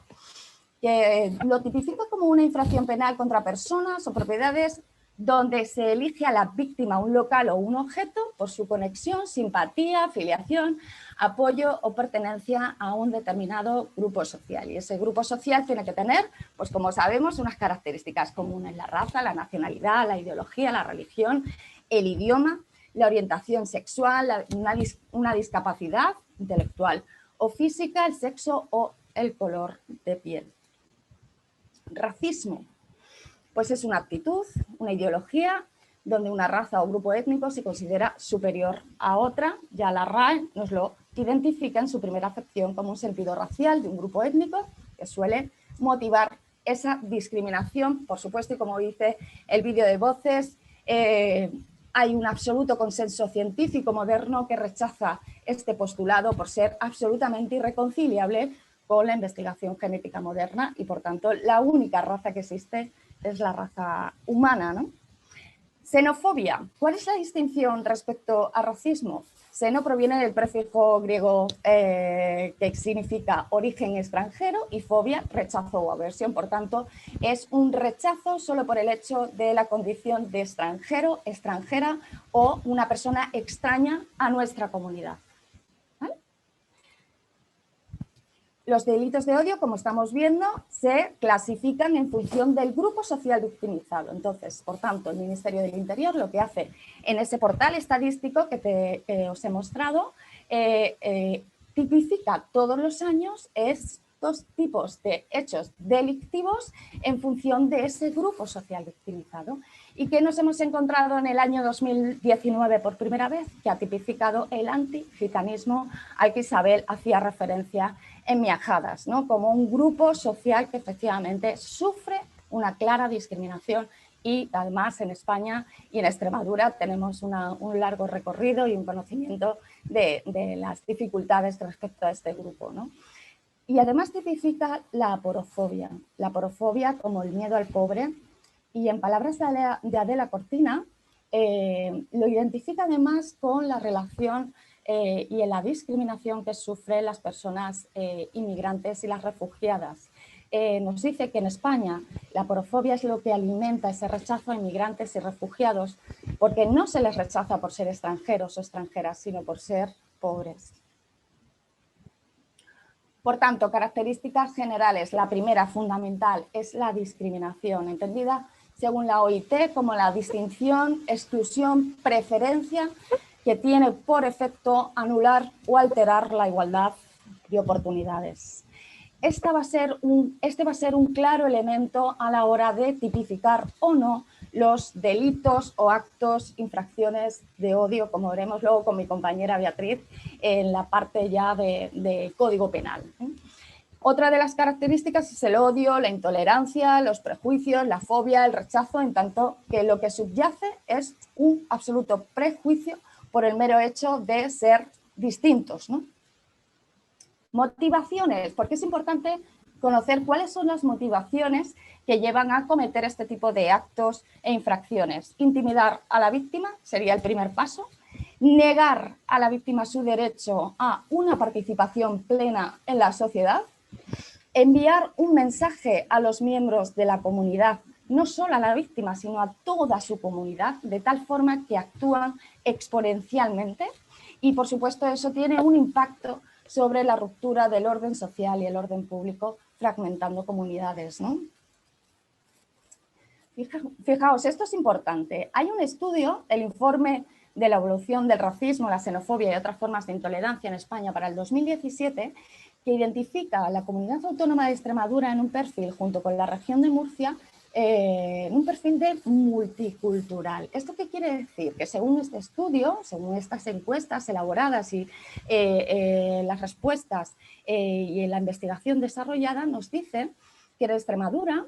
[SPEAKER 6] que lo tipifica como una infracción penal contra personas o propiedades donde se elige a la víctima un local o un objeto por su conexión, simpatía, afiliación, apoyo o pertenencia a un determinado grupo social. Y ese grupo social tiene que tener, pues como sabemos, unas características comunes: la raza, la nacionalidad, la ideología, la religión, el idioma, la orientación sexual, una discapacidad intelectual o física, el sexo o el color de piel. Racismo. Pues es una actitud, una ideología, donde una raza o grupo étnico se considera superior a otra. Ya la RAE nos lo identifica en su primera acepción como un sentido racial de un grupo étnico que suele motivar esa discriminación. Por supuesto, y como dice el vídeo de Voces, hay un absoluto consenso científico moderno que rechaza este postulado por ser absolutamente irreconciliable con la investigación genética moderna y, por tanto, la única raza que existe es la raza humana, ¿no? Xenofobia. ¿Cuál es la distinción respecto a racismo? Xeno proviene del prefijo griego que significa origen extranjero y fobia, rechazo o aversión. Por tanto, es un rechazo solo por el hecho de la condición de extranjero, extranjera o una persona extraña a nuestra comunidad. Los delitos de odio, como estamos viendo, se clasifican en función del grupo social victimizado. Entonces, por tanto, el Ministerio del Interior lo que hace en ese portal estadístico que os he mostrado, tipifica todos los años estos tipos de hechos delictivos en función de ese grupo social victimizado. ¿Y qué nos hemos encontrado en el año 2019 por primera vez? Que ha tipificado el antigitanismo al que Isabel hacía referencia en Miajadas, ¿no? Como un grupo social que efectivamente sufre una clara discriminación y además en España y en Extremadura tenemos un largo recorrido y un conocimiento de las dificultades respecto a este grupo, ¿no? Y además tipifica la aporofobia como el miedo al pobre, y en palabras de Adela Cortina lo identifica además con la relación y en la discriminación que sufren las personas inmigrantes y las refugiadas. Nos dice que en España la aporofobia es lo que alimenta ese rechazo a inmigrantes y refugiados, porque no se les rechaza por ser extranjeros o extranjeras, sino por ser pobres. Por tanto, características generales. La primera, fundamental, es la discriminación, entendida según la OIT como la distinción, exclusión, preferencia que tiene por efecto anular o alterar la igualdad de oportunidades. Este va a ser un claro elemento a la hora de tipificar o no los delitos o actos, infracciones de odio, como veremos luego con mi compañera Beatriz en la parte ya de Código Penal. Otra de las características es el odio, la intolerancia, los prejuicios, la fobia, el rechazo, en tanto que lo que subyace es un absoluto prejuicio por el mero hecho de ser distintos, ¿no? Motivaciones, porque es importante conocer cuáles son las motivaciones que llevan a cometer este tipo de actos e infracciones. Intimidar a la víctima sería el primer paso. Negar a la víctima su derecho a una participación plena en la sociedad. Enviar un mensaje a los miembros de la comunidad, no solo a la víctima, sino a toda su comunidad, de tal forma que actúan exponencialmente. Y, por supuesto, eso tiene un impacto sobre la ruptura del orden social y el orden público, fragmentando comunidades, ¿no? Fijaos, esto es importante. Hay un estudio, el informe de la evolución del racismo, la xenofobia y otras formas de intolerancia en España para el 2017, que identifica a la comunidad autónoma de Extremadura en un perfil, junto con la región de Murcia, en un perfil de multicultural. ¿Esto qué quiere decir? Que según este estudio, según estas encuestas elaboradas y las respuestas y en la investigación desarrollada, nos dice que en Extremadura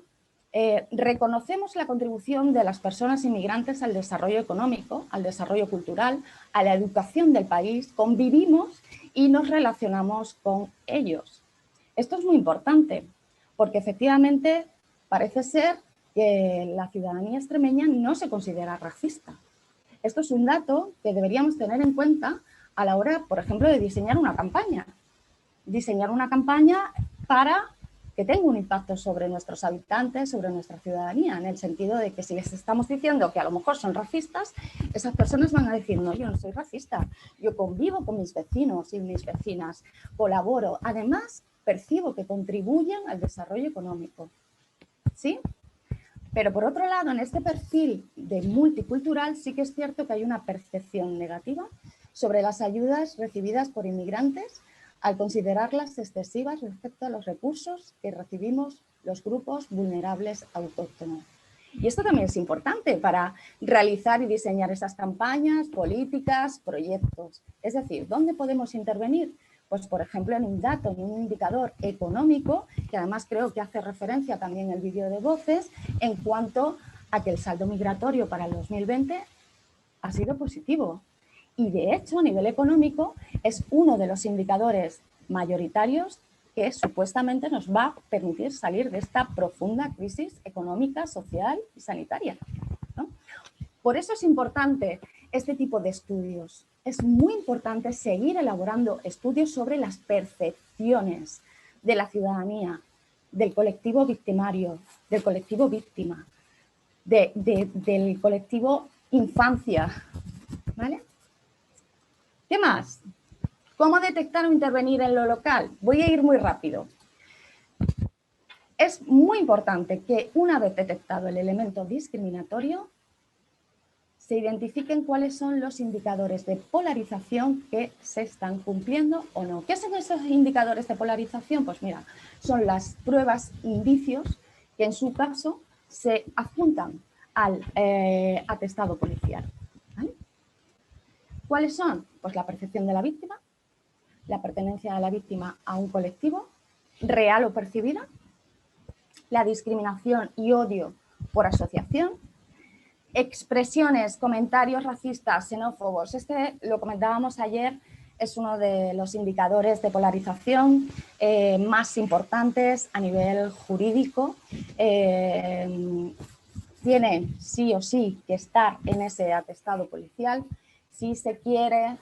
[SPEAKER 6] reconocemos la contribución de las personas inmigrantes al desarrollo económico, al desarrollo cultural, a la educación del país, convivimos y nos relacionamos con ellos. Esto es muy importante porque efectivamente parece ser que la ciudadanía extremeña no se considera racista. Esto es un dato que deberíamos tener en cuenta a la hora, por ejemplo, de diseñar una campaña. Diseñar una campaña para que tenga un impacto sobre nuestros habitantes, sobre nuestra ciudadanía, en el sentido de que si les estamos diciendo que a lo mejor son racistas, esas personas van a decir, no, yo no soy racista, yo convivo con mis vecinos y mis vecinas, colaboro, además percibo que contribuyen al desarrollo económico, ¿sí? Pero por otro lado, en este perfil de multicultural sí que es cierto que hay una percepción negativa sobre las ayudas recibidas por inmigrantes al considerarlas excesivas respecto a los recursos que recibimos los grupos vulnerables autóctonos. Y esto también es importante para realizar y diseñar esas campañas, políticas, proyectos. Es decir, ¿dónde podemos intervenir? Pues, por ejemplo, en un dato, en un indicador económico, que además creo que hace referencia también el vídeo de Voces, en cuanto a que el saldo migratorio para el 2020 ha sido positivo. Y de hecho, a nivel económico, es uno de los indicadores mayoritarios que supuestamente nos va a permitir salir de esta profunda crisis económica, social y sanitaria, ¿no? Por eso es importante este tipo de estudios. Es muy importante seguir elaborando estudios sobre las percepciones de la ciudadanía, del colectivo victimario, del colectivo víctima, del colectivo infancia, ¿vale? ¿Qué más? ¿Cómo detectar o intervenir en lo local? Voy a ir muy rápido. Es muy importante que una vez detectado el elemento discriminatorio, se identifiquen cuáles son los indicadores de polarización que se están cumpliendo o no. ¿Qué son esos indicadores de polarización? Pues mira, son las pruebas, indicios que en su caso se adjuntan al atestado policial, ¿vale? ¿Cuáles son? Pues la percepción de la víctima, la pertenencia de la víctima a un colectivo, real o percibida, la discriminación y odio por asociación, expresiones, comentarios racistas, xenófobos. Este, lo comentábamos ayer, es uno de los indicadores de polarización más importantes a nivel jurídico. Tiene sí o sí que estar en ese atestado policial si se quiere,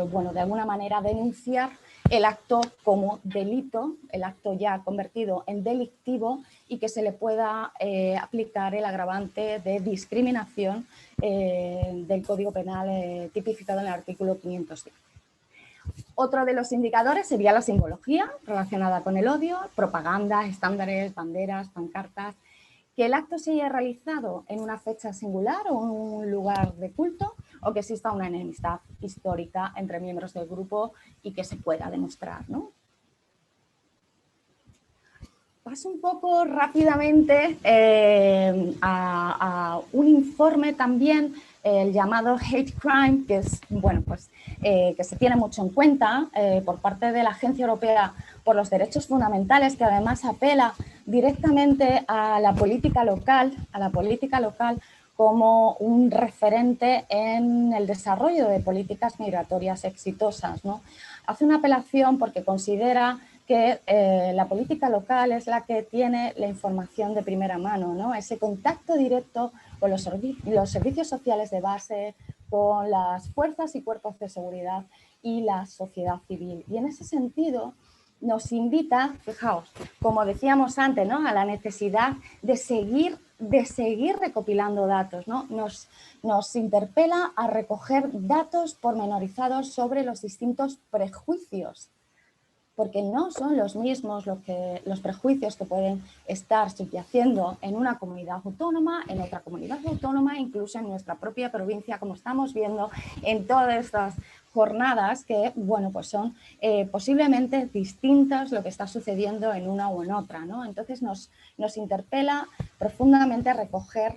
[SPEAKER 6] bueno, de alguna manera denunciar el acto como delito, el acto ya convertido en delictivo y que se le pueda aplicar el agravante de discriminación del Código Penal tipificado en el artículo 510. Otro de los indicadores sería la simbología relacionada con el odio, propaganda, estándares, banderas, pancartas. Que el acto se haya realizado en una fecha singular o en un lugar de culto, o que exista una enemistad histórica entre miembros del grupo y que se pueda demostrar, ¿no? Paso un poco rápidamente a un informe también, el llamado Hate Crime, que es, bueno, pues, que se tiene mucho en cuenta por parte de la Agencia Europea por los Derechos Fundamentales, que además apela directamente a la política local como un referente en el desarrollo de políticas migratorias exitosas, ¿no? Hace una apelación porque considera que la política local es la que tiene la información de primera mano, ¿no? Ese contacto directo con los servicios sociales de base, con las fuerzas y cuerpos de seguridad y la sociedad civil. Y en ese sentido nos invita, fijaos, como decíamos antes, ¿no?, a la necesidad de seguir recopilando datos, ¿no? Nos interpela a recoger datos pormenorizados sobre los distintos prejuicios, porque no son los mismos los prejuicios que pueden estar subyaciendo en una comunidad autónoma, en otra comunidad autónoma, incluso en nuestra propia provincia, como estamos viendo en todas estas jornadas que, bueno, pues son posiblemente distintas lo que está sucediendo en una o en otra, ¿no? Entonces nos interpela profundamente a recoger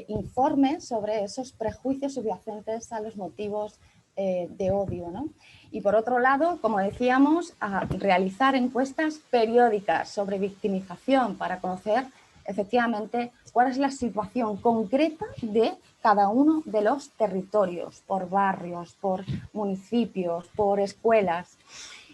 [SPEAKER 6] informes sobre esos prejuicios subyacentes a los motivos de odio, ¿no? Y por otro lado, como decíamos, a realizar encuestas periódicas sobre victimización para conocer efectivamente cuál es la situación concreta de cada uno de los territorios, por barrios, por municipios, por escuelas.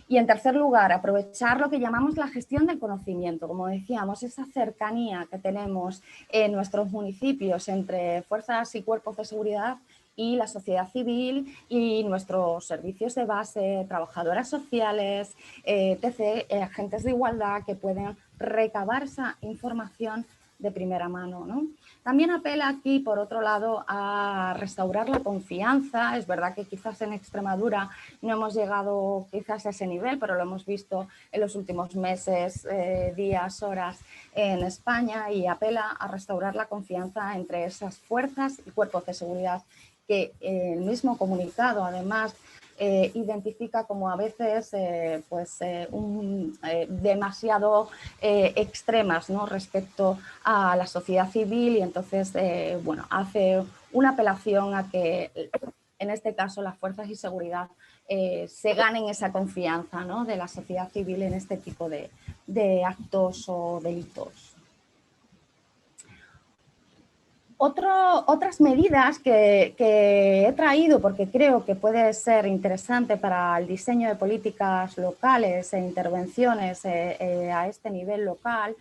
[SPEAKER 6] Y en tercer lugar, aprovechar lo que llamamos la gestión del conocimiento. Como decíamos, esa cercanía que tenemos en nuestros municipios entre fuerzas y cuerpos de seguridad y la sociedad civil y nuestros servicios de base, trabajadoras sociales, etc., agentes de igualdad que pueden recabar esa información de primera mano, ¿no? También apela aquí, por otro lado, a restaurar la confianza. Es verdad que quizás en Extremadura no hemos llegado quizás a ese nivel, pero lo hemos visto en los últimos meses, días, horas en España, y apela a restaurar la confianza entre esas fuerzas y cuerpos de seguridad que el mismo comunicado, además, identifica como a veces demasiado extremas, ¿no?, respecto a la sociedad civil, y entonces hace una apelación a que en este caso las fuerzas y seguridad se ganen esa confianza, ¿no?, de la sociedad civil en este tipo de actos o delitos. Otras medidas que he traído porque creo que puede ser interesante para el diseño de políticas locales e intervenciones a este nivel local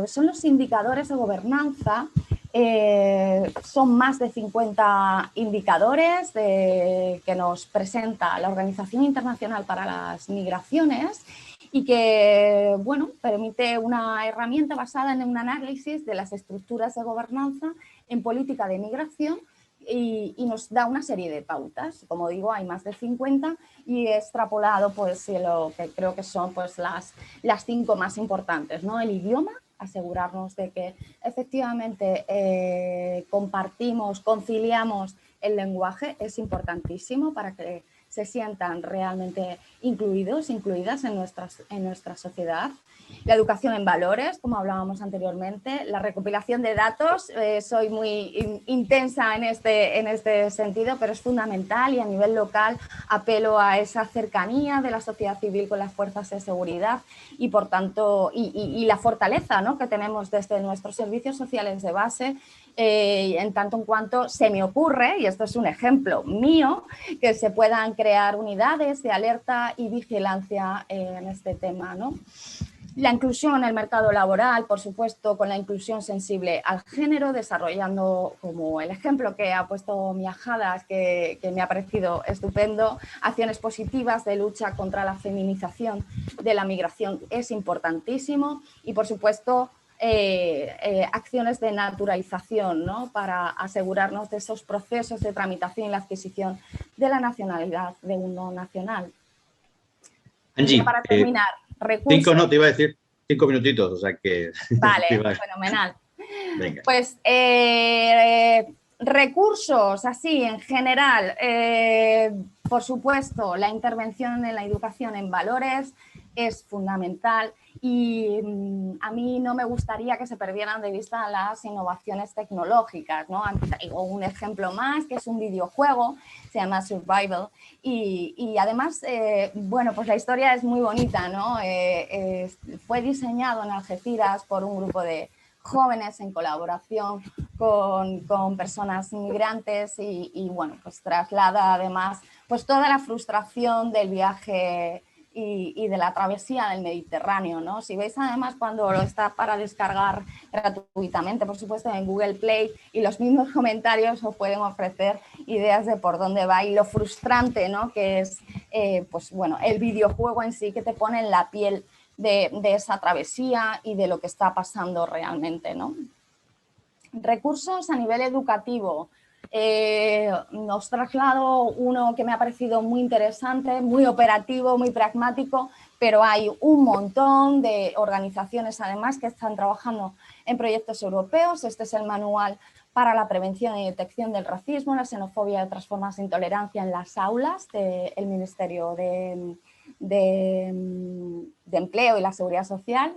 [SPEAKER 6] son los indicadores de gobernanza. Son más de 50 indicadores que nos presenta la Organización Internacional para las Migraciones, y que, bueno, permite una herramienta basada en un análisis de las estructuras de gobernanza en política de migración, y nos da una serie de pautas. Como digo, hay más de 50 y he extrapolado pues lo que creo que son pues las 5 más importantes, ¿no? El idioma, asegurarnos de que efectivamente compartimos, conciliamos el lenguaje, es importantísimo para que se sientan realmente incluidos, incluidas en nuestra sociedad. La educación en valores, como hablábamos anteriormente, la recopilación de datos, soy muy intensa en este sentido, pero es fundamental, y a nivel local apelo a esa cercanía de la sociedad civil con las fuerzas de seguridad y, por tanto, y la fortaleza, ¿no?, que tenemos desde nuestros servicios sociales de base, en tanto en cuanto se me ocurre, y esto es un ejemplo mío, que se puedan crear unidades de alerta y vigilancia en este tema, ¿no? La inclusión en el mercado laboral, por supuesto, con la inclusión sensible al género, desarrollando, como el ejemplo que ha puesto Miajadas, que me ha parecido estupendo, acciones positivas de lucha contra la feminización de la migración es importantísimo, y, por supuesto, acciones de naturalización, ¿no?, para asegurarnos de esos procesos de tramitación y la adquisición de la nacionalidad de uno nacional.
[SPEAKER 1] Angie,
[SPEAKER 6] y para terminar, recursos.
[SPEAKER 1] te iba a decir 5 minutitos, o sea que...
[SPEAKER 6] Vale, fenomenal.
[SPEAKER 1] Venga.
[SPEAKER 6] Pues recursos, así en general, por supuesto, la intervención en la educación en valores es fundamental, y a mí no me gustaría que se perdieran de vista las innovaciones tecnológicas, ¿no? Traigo un ejemplo más, que es un videojuego, se llama Survival, y además, bueno, pues la historia es muy bonita, ¿no? Fue diseñado en Algeciras por un grupo de jóvenes en colaboración con personas inmigrantes, y bueno, pues traslada además pues toda la frustración del viaje y de la travesía del Mediterráneo, ¿no? Si veis además cuando lo está para descargar gratuitamente, por supuesto, en Google Play, y los mismos comentarios os pueden ofrecer ideas de por dónde va, y lo frustrante, ¿no?, que es pues bueno, el videojuego en sí, que te pone en la piel de esa travesía y de lo que está pasando realmente, ¿no? Recursos a nivel educativo. Os traslado uno que me ha parecido muy interesante, muy operativo, muy pragmático, pero hay un montón de organizaciones además que están trabajando en proyectos europeos. Este es el manual para la prevención y detección del racismo, la xenofobia y otras formas de intolerancia en las aulas del Ministerio de Empleo y la Seguridad Social.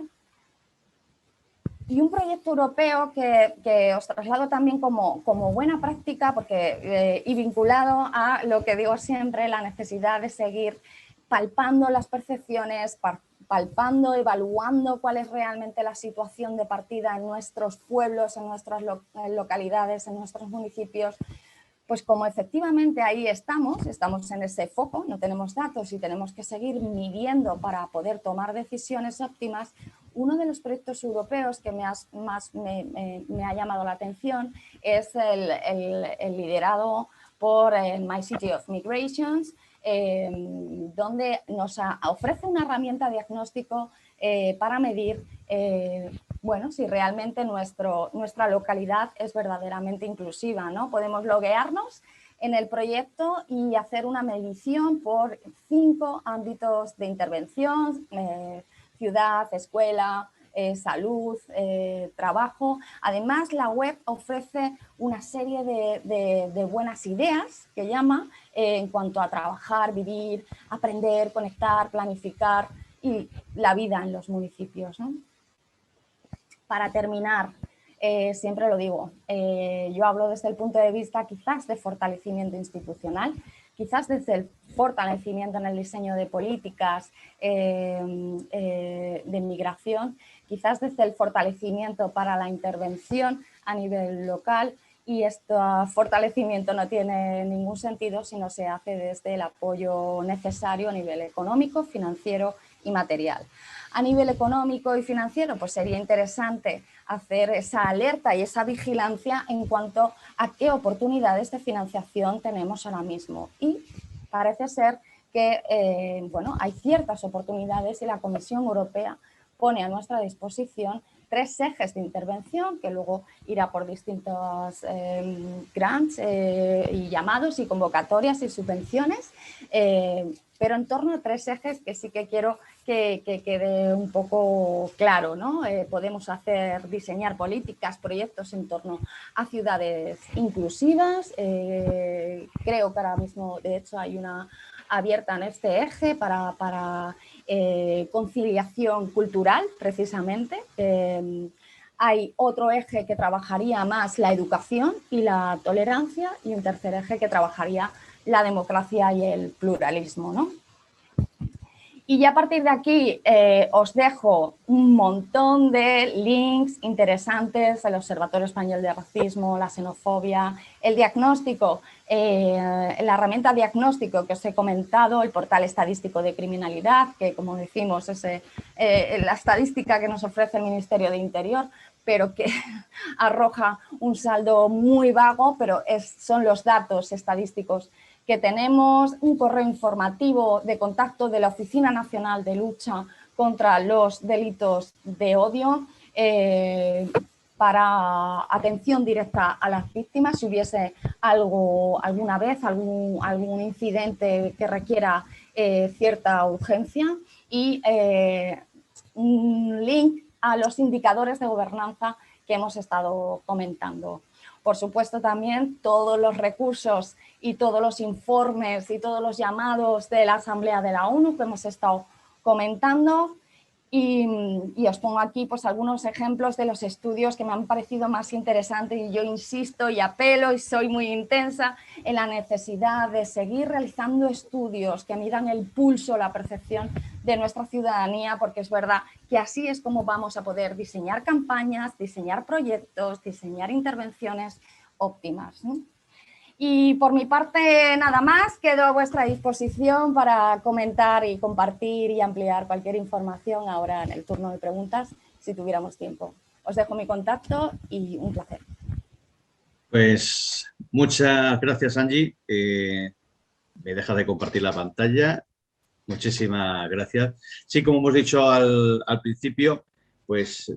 [SPEAKER 6] Y un proyecto europeo que os traslado también como buena práctica, porque, y vinculado a lo que digo siempre, la necesidad de seguir palpando las percepciones, palpando, evaluando cuál es realmente la situación de partida en nuestros pueblos, en nuestras localidades, en nuestros municipios. Pues como efectivamente ahí estamos en ese foco, no tenemos datos y tenemos que seguir midiendo para poder tomar decisiones óptimas. Uno de los proyectos europeos que más me ha llamado la atención es el liderado por My City of Migrations, donde nos ofrece una herramienta de diagnóstico para medir bueno, si realmente nuestra localidad es verdaderamente inclusiva, ¿no? Podemos loguearnos en el proyecto y hacer una medición por 5 ámbitos de intervención: ciudad, escuela, salud, trabajo. Además, la web ofrece una serie de buenas ideas, que llama, en cuanto a trabajar, vivir, aprender, conectar, planificar y la vida en los municipios, ¿no? Para terminar, siempre lo digo, yo hablo desde el punto de vista quizás de fortalecimiento institucional, quizás desde el fortalecimiento en el diseño de políticas de migración, quizás desde el fortalecimiento para la intervención a nivel local, y este fortalecimiento no tiene ningún sentido si no se hace desde el apoyo necesario a nivel económico, financiero y material. A nivel económico y financiero, pues sería interesante hacer esa alerta y esa vigilancia en cuanto a qué oportunidades de financiación tenemos ahora mismo. Y parece ser que bueno, hay ciertas oportunidades y la Comisión Europea pone a nuestra disposición 3 ejes de intervención, que luego irá por distintos grants y llamados y convocatorias y subvenciones, pero en torno a 3 ejes que sí que quiero que quede un poco claro, ¿no? Podemos diseñar políticas, proyectos en torno a ciudades inclusivas. Creo que ahora mismo, de hecho, hay una abierta en este eje para conciliación cultural, precisamente. Hay otro eje que trabajaría más la educación y la tolerancia, y un tercer eje que trabajaría la democracia y el pluralismo, ¿no? Y ya a partir de aquí os dejo un montón de links interesantes: el Observatorio Español de Racismo, la xenofobia, el diagnóstico, la herramienta diagnóstico que os he comentado, el portal estadístico de criminalidad, que como decimos es la estadística que nos ofrece el Ministerio de Interior, pero que arroja un saldo muy vago, pero son los datos estadísticos que tenemos. Un correo informativo de contacto de la Oficina Nacional de Lucha contra los Delitos de Odio, para atención directa a las víctimas si hubiese alguna vez algún incidente que requiera cierta urgencia, y un link a los indicadores de gobernanza que hemos estado comentando. Por supuesto, también todos los recursos y todos los informes y todos los llamados de la Asamblea de la ONU que hemos estado comentando. Y os pongo aquí pues algunos ejemplos de los estudios que me han parecido más interesantes, y yo insisto y apelo y soy muy intensa en la necesidad de seguir realizando estudios que midan el pulso, la percepción de nuestra ciudadanía, porque es verdad que así es como vamos a poder diseñar campañas, diseñar proyectos, diseñar intervenciones óptimas, ¿no? Y por mi parte nada más, quedo a vuestra disposición para comentar y compartir y ampliar cualquier información ahora en el turno de preguntas, si tuviéramos tiempo. Os dejo mi contacto y un placer.
[SPEAKER 1] Pues muchas gracias, Angie. Me deja de compartir la pantalla. Muchísimas gracias. Sí, como hemos dicho al principio, pues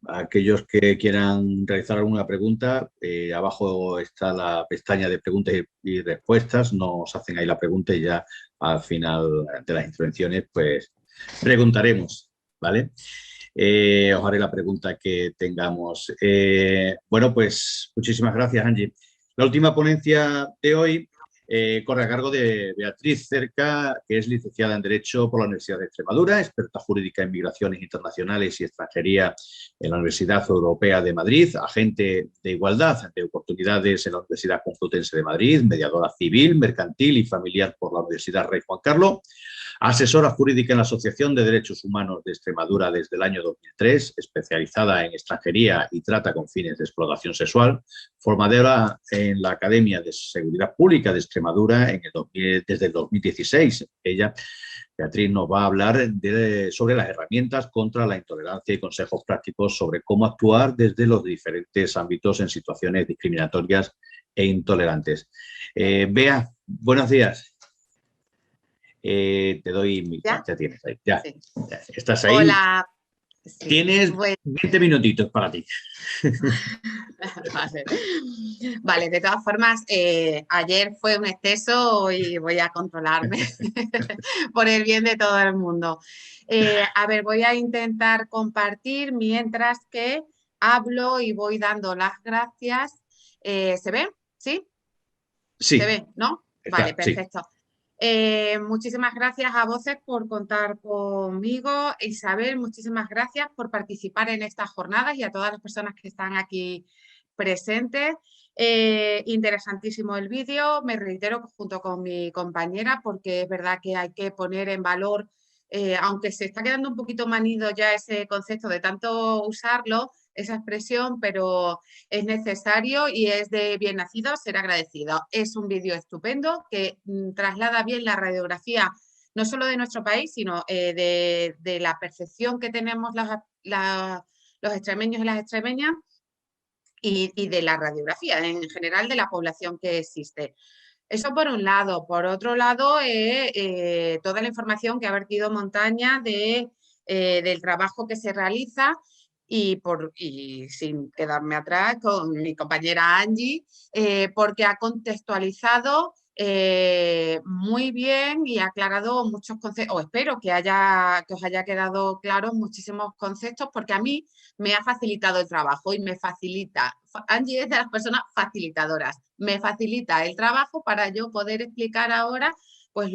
[SPEAKER 1] aquellos que quieran realizar alguna pregunta, abajo está la pestaña de preguntas y respuestas. Nos hacen ahí la pregunta y ya al final de las intervenciones pues preguntaremos, ¿vale? Os haré la pregunta que tengamos. Bueno, pues muchísimas gracias, Angie. La última ponencia de hoy corre a cargo de Beatriz Cerca, que es licenciada en Derecho por la Universidad de Extremadura, experta jurídica en migraciones internacionales y extranjería en la Universidad Europea de Madrid, agente de igualdad de oportunidades en la Universidad Complutense de Madrid, mediadora civil, mercantil y familiar por la Universidad Rey Juan Carlos, asesora jurídica en la Asociación de Derechos Humanos de Extremadura desde el año 2003, especializada en extranjería y trata con fines de explotación sexual, formadora en la Academia de Seguridad Pública de Extremadura desde el 2016. Ella, Beatriz, nos va a hablar sobre las herramientas contra la intolerancia y consejos prácticos sobre cómo actuar desde los diferentes ámbitos en situaciones discriminatorias e intolerantes. Bea, buenos días. Te doy
[SPEAKER 7] ¿Ya?
[SPEAKER 1] ya tienes ahí. Ya,
[SPEAKER 7] Sí.
[SPEAKER 1] ya, estás ahí.
[SPEAKER 7] Hola. Sí.
[SPEAKER 1] Tienes
[SPEAKER 7] Bueno.
[SPEAKER 1] 20 minutitos para ti.
[SPEAKER 7] Vale. Vale, de todas formas, ayer fue un exceso y voy a controlarme por el bien de todo el mundo. A ver, voy a intentar compartir mientras que hablo y voy dando las gracias. ¿Se ve? ¿Sí?
[SPEAKER 1] Sí.
[SPEAKER 7] ¿Se ve? ¿No?
[SPEAKER 1] Está,
[SPEAKER 7] Vale, perfecto. Sí. Muchísimas gracias a Voces por contar conmigo. Isabel, muchísimas gracias por participar en estas jornadas y a todas las personas que están aquí presentes. Interesantísimo el vídeo, me reitero junto con mi compañera porque es verdad que hay que poner en valor, aunque se está quedando un poquito manido ya ese concepto de tanto usarlo, esa expresión, pero es necesario y es de bien nacido ser agradecido. Es un vídeo estupendo que traslada bien la radiografía, no solo de nuestro país, sino de la percepción que tenemos los extremeños y las extremeñas y de la radiografía en general de la población que existe. Eso por un lado. Por otro lado, toda la información que ha vertido Montaña del trabajo que se realiza y sin quedarme atrás con mi compañera Angie, porque ha contextualizado muy bien y ha aclarado muchos conceptos, o espero que os haya quedado claros muchísimos conceptos, porque a mí me ha facilitado el trabajo y me facilita. Angie es de las personas facilitadoras. Me facilita el trabajo para yo poder explicar ahora, pues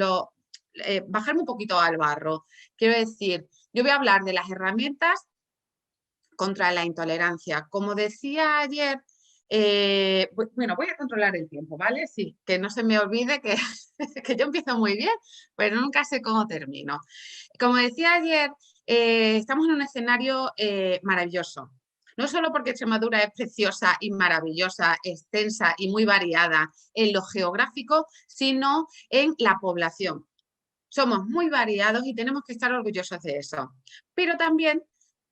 [SPEAKER 7] bajarme un poquito al barro. Quiero decir, yo voy a hablar de las herramientas contra la intolerancia. Como decía ayer, bueno, voy a controlar el tiempo, ¿vale? Sí, que no se me olvide que, que yo empiezo muy bien, pero nunca sé cómo termino. Como decía ayer, estamos en un escenario maravilloso. No solo porque Extremadura es preciosa y maravillosa, extensa y muy variada en lo geográfico, sino en la población. Somos muy variados y tenemos que estar orgullosos de eso. Pero también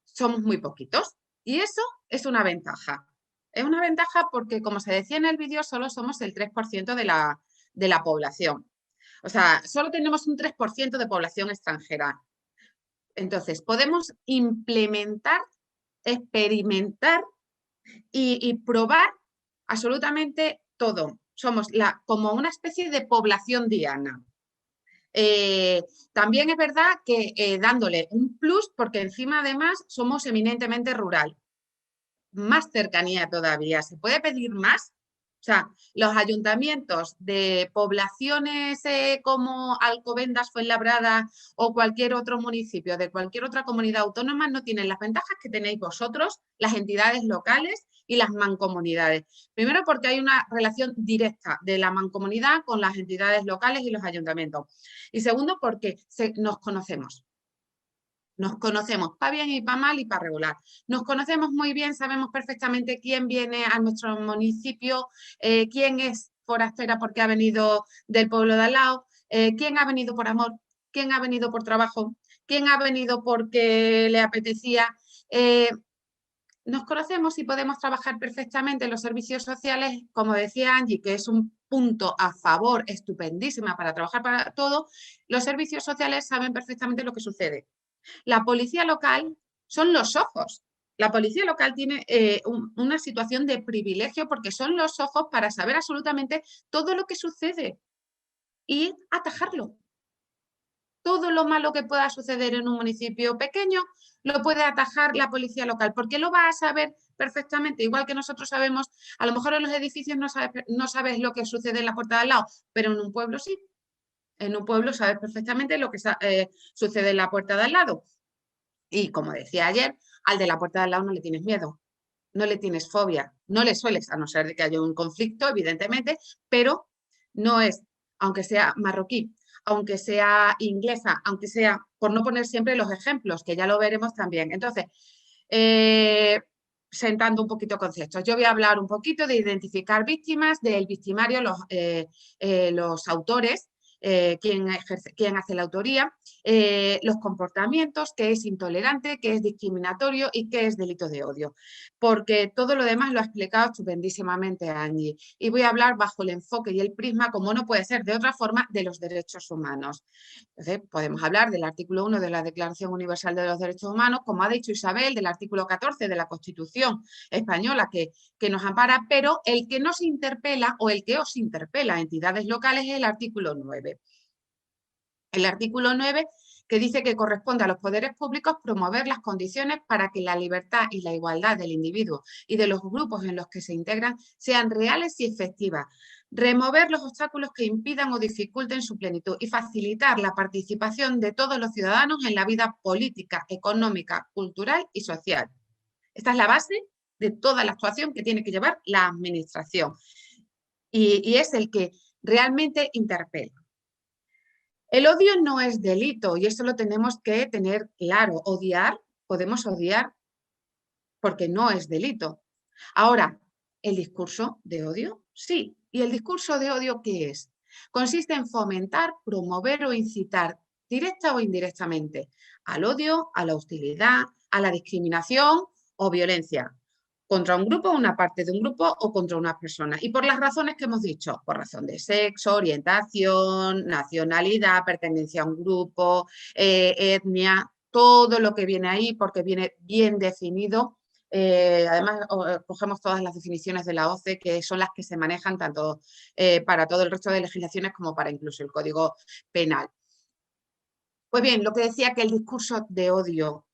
[SPEAKER 7] somos muy poquitos y eso es una ventaja. Es una ventaja porque, como se decía en el vídeo, solo somos el 3% de la población. O sea, solo tenemos un 3% de población extranjera. Entonces, podemos implementar, experimentar y probar absolutamente todo. Somos como una especie de población diana. También es verdad que dándole un plus, porque encima además somos eminentemente rural. Más cercanía todavía. ¿Se puede pedir más? O sea, los ayuntamientos de poblaciones como Alcobendas, Fuenlabrada o cualquier otro municipio de cualquier otra comunidad autónoma no tienen las ventajas que tenéis vosotros, las entidades locales y las mancomunidades. Primero porque hay una relación directa de la mancomunidad con las entidades locales y los ayuntamientos. Y segundo porque nos conocemos. Nos conocemos para bien y para mal y para regular. Nos conocemos muy bien, sabemos perfectamente quién viene a nuestro municipio, quién es forastera porque ha venido del pueblo de al lado, quién ha venido por amor, quién ha venido por trabajo, quién ha venido porque le apetecía. Nos conocemos y podemos trabajar perfectamente en los servicios sociales, como decía Angie, que es un punto a favor estupendísima para trabajar para todo. Los servicios sociales saben perfectamente lo que sucede. La policía local son los ojos. La policía local tiene una situación de privilegio porque son los ojos para saber absolutamente todo lo que sucede y atajarlo. Todo lo malo que pueda suceder en un municipio pequeño lo puede atajar la policía local, porque lo va a saber perfectamente, igual que nosotros sabemos, a lo mejor en los edificios no sabes lo que sucede en la puerta de al lado, pero en un pueblo sí. En un pueblo sabes perfectamente lo que sucede en la puerta de al lado. Y como decía ayer, al de la puerta de al lado no le tienes miedo, no le tienes fobia, no le sueles, a no ser de que haya un conflicto, evidentemente, pero no es, aunque sea marroquí, aunque sea inglesa, aunque sea, por no poner siempre los ejemplos, que ya lo veremos también. Entonces, sentando un poquito conceptos. Yo voy a hablar un poquito de identificar víctimas, del victimario, los autores, quién hace la autoría. los comportamientos, qué es intolerante, qué es discriminatorio y qué es delito de odio. Porque todo lo demás lo ha explicado estupendísimamente Angie. Y voy a hablar bajo el enfoque y el prisma, como no puede ser de otra forma, de los derechos humanos. Entonces, podemos hablar del artículo 1 de la Declaración Universal de los Derechos Humanos, como ha dicho Isabel, del artículo 14 de la Constitución española que nos ampara, pero el que nos interpela o el que os interpela a entidades locales es el artículo 9. El artículo 9 que dice que corresponde a los poderes públicos promover las condiciones para que la libertad y la igualdad del individuo y de los grupos en los que se integran sean reales y efectivas, remover los obstáculos que impidan o dificulten su plenitud y facilitar la participación de todos los ciudadanos en la vida política, económica, cultural y social. Esta es la base de toda la actuación que tiene que llevar la administración y es el que realmente interpela. El odio no es delito y eso lo tenemos que tener claro. Odiar, podemos odiar porque no es delito. Ahora, ¿el discurso de odio? Sí. ¿Y el discurso de odio qué es? Consiste en fomentar, promover o incitar, directa o indirectamente, al odio, a la hostilidad, a la discriminación o violencia. Contra un grupo, una parte de un grupo o contra unas personas. Y por las razones que hemos dicho, por razón de sexo, orientación, nacionalidad, pertenencia a un grupo, etnia, todo lo que viene ahí porque viene bien definido. Además, cogemos todas las definiciones de la OCDE, que son las que se manejan tanto para todo el resto de legislaciones como para incluso el Código Penal. Pues bien, lo que decía que el discurso de odio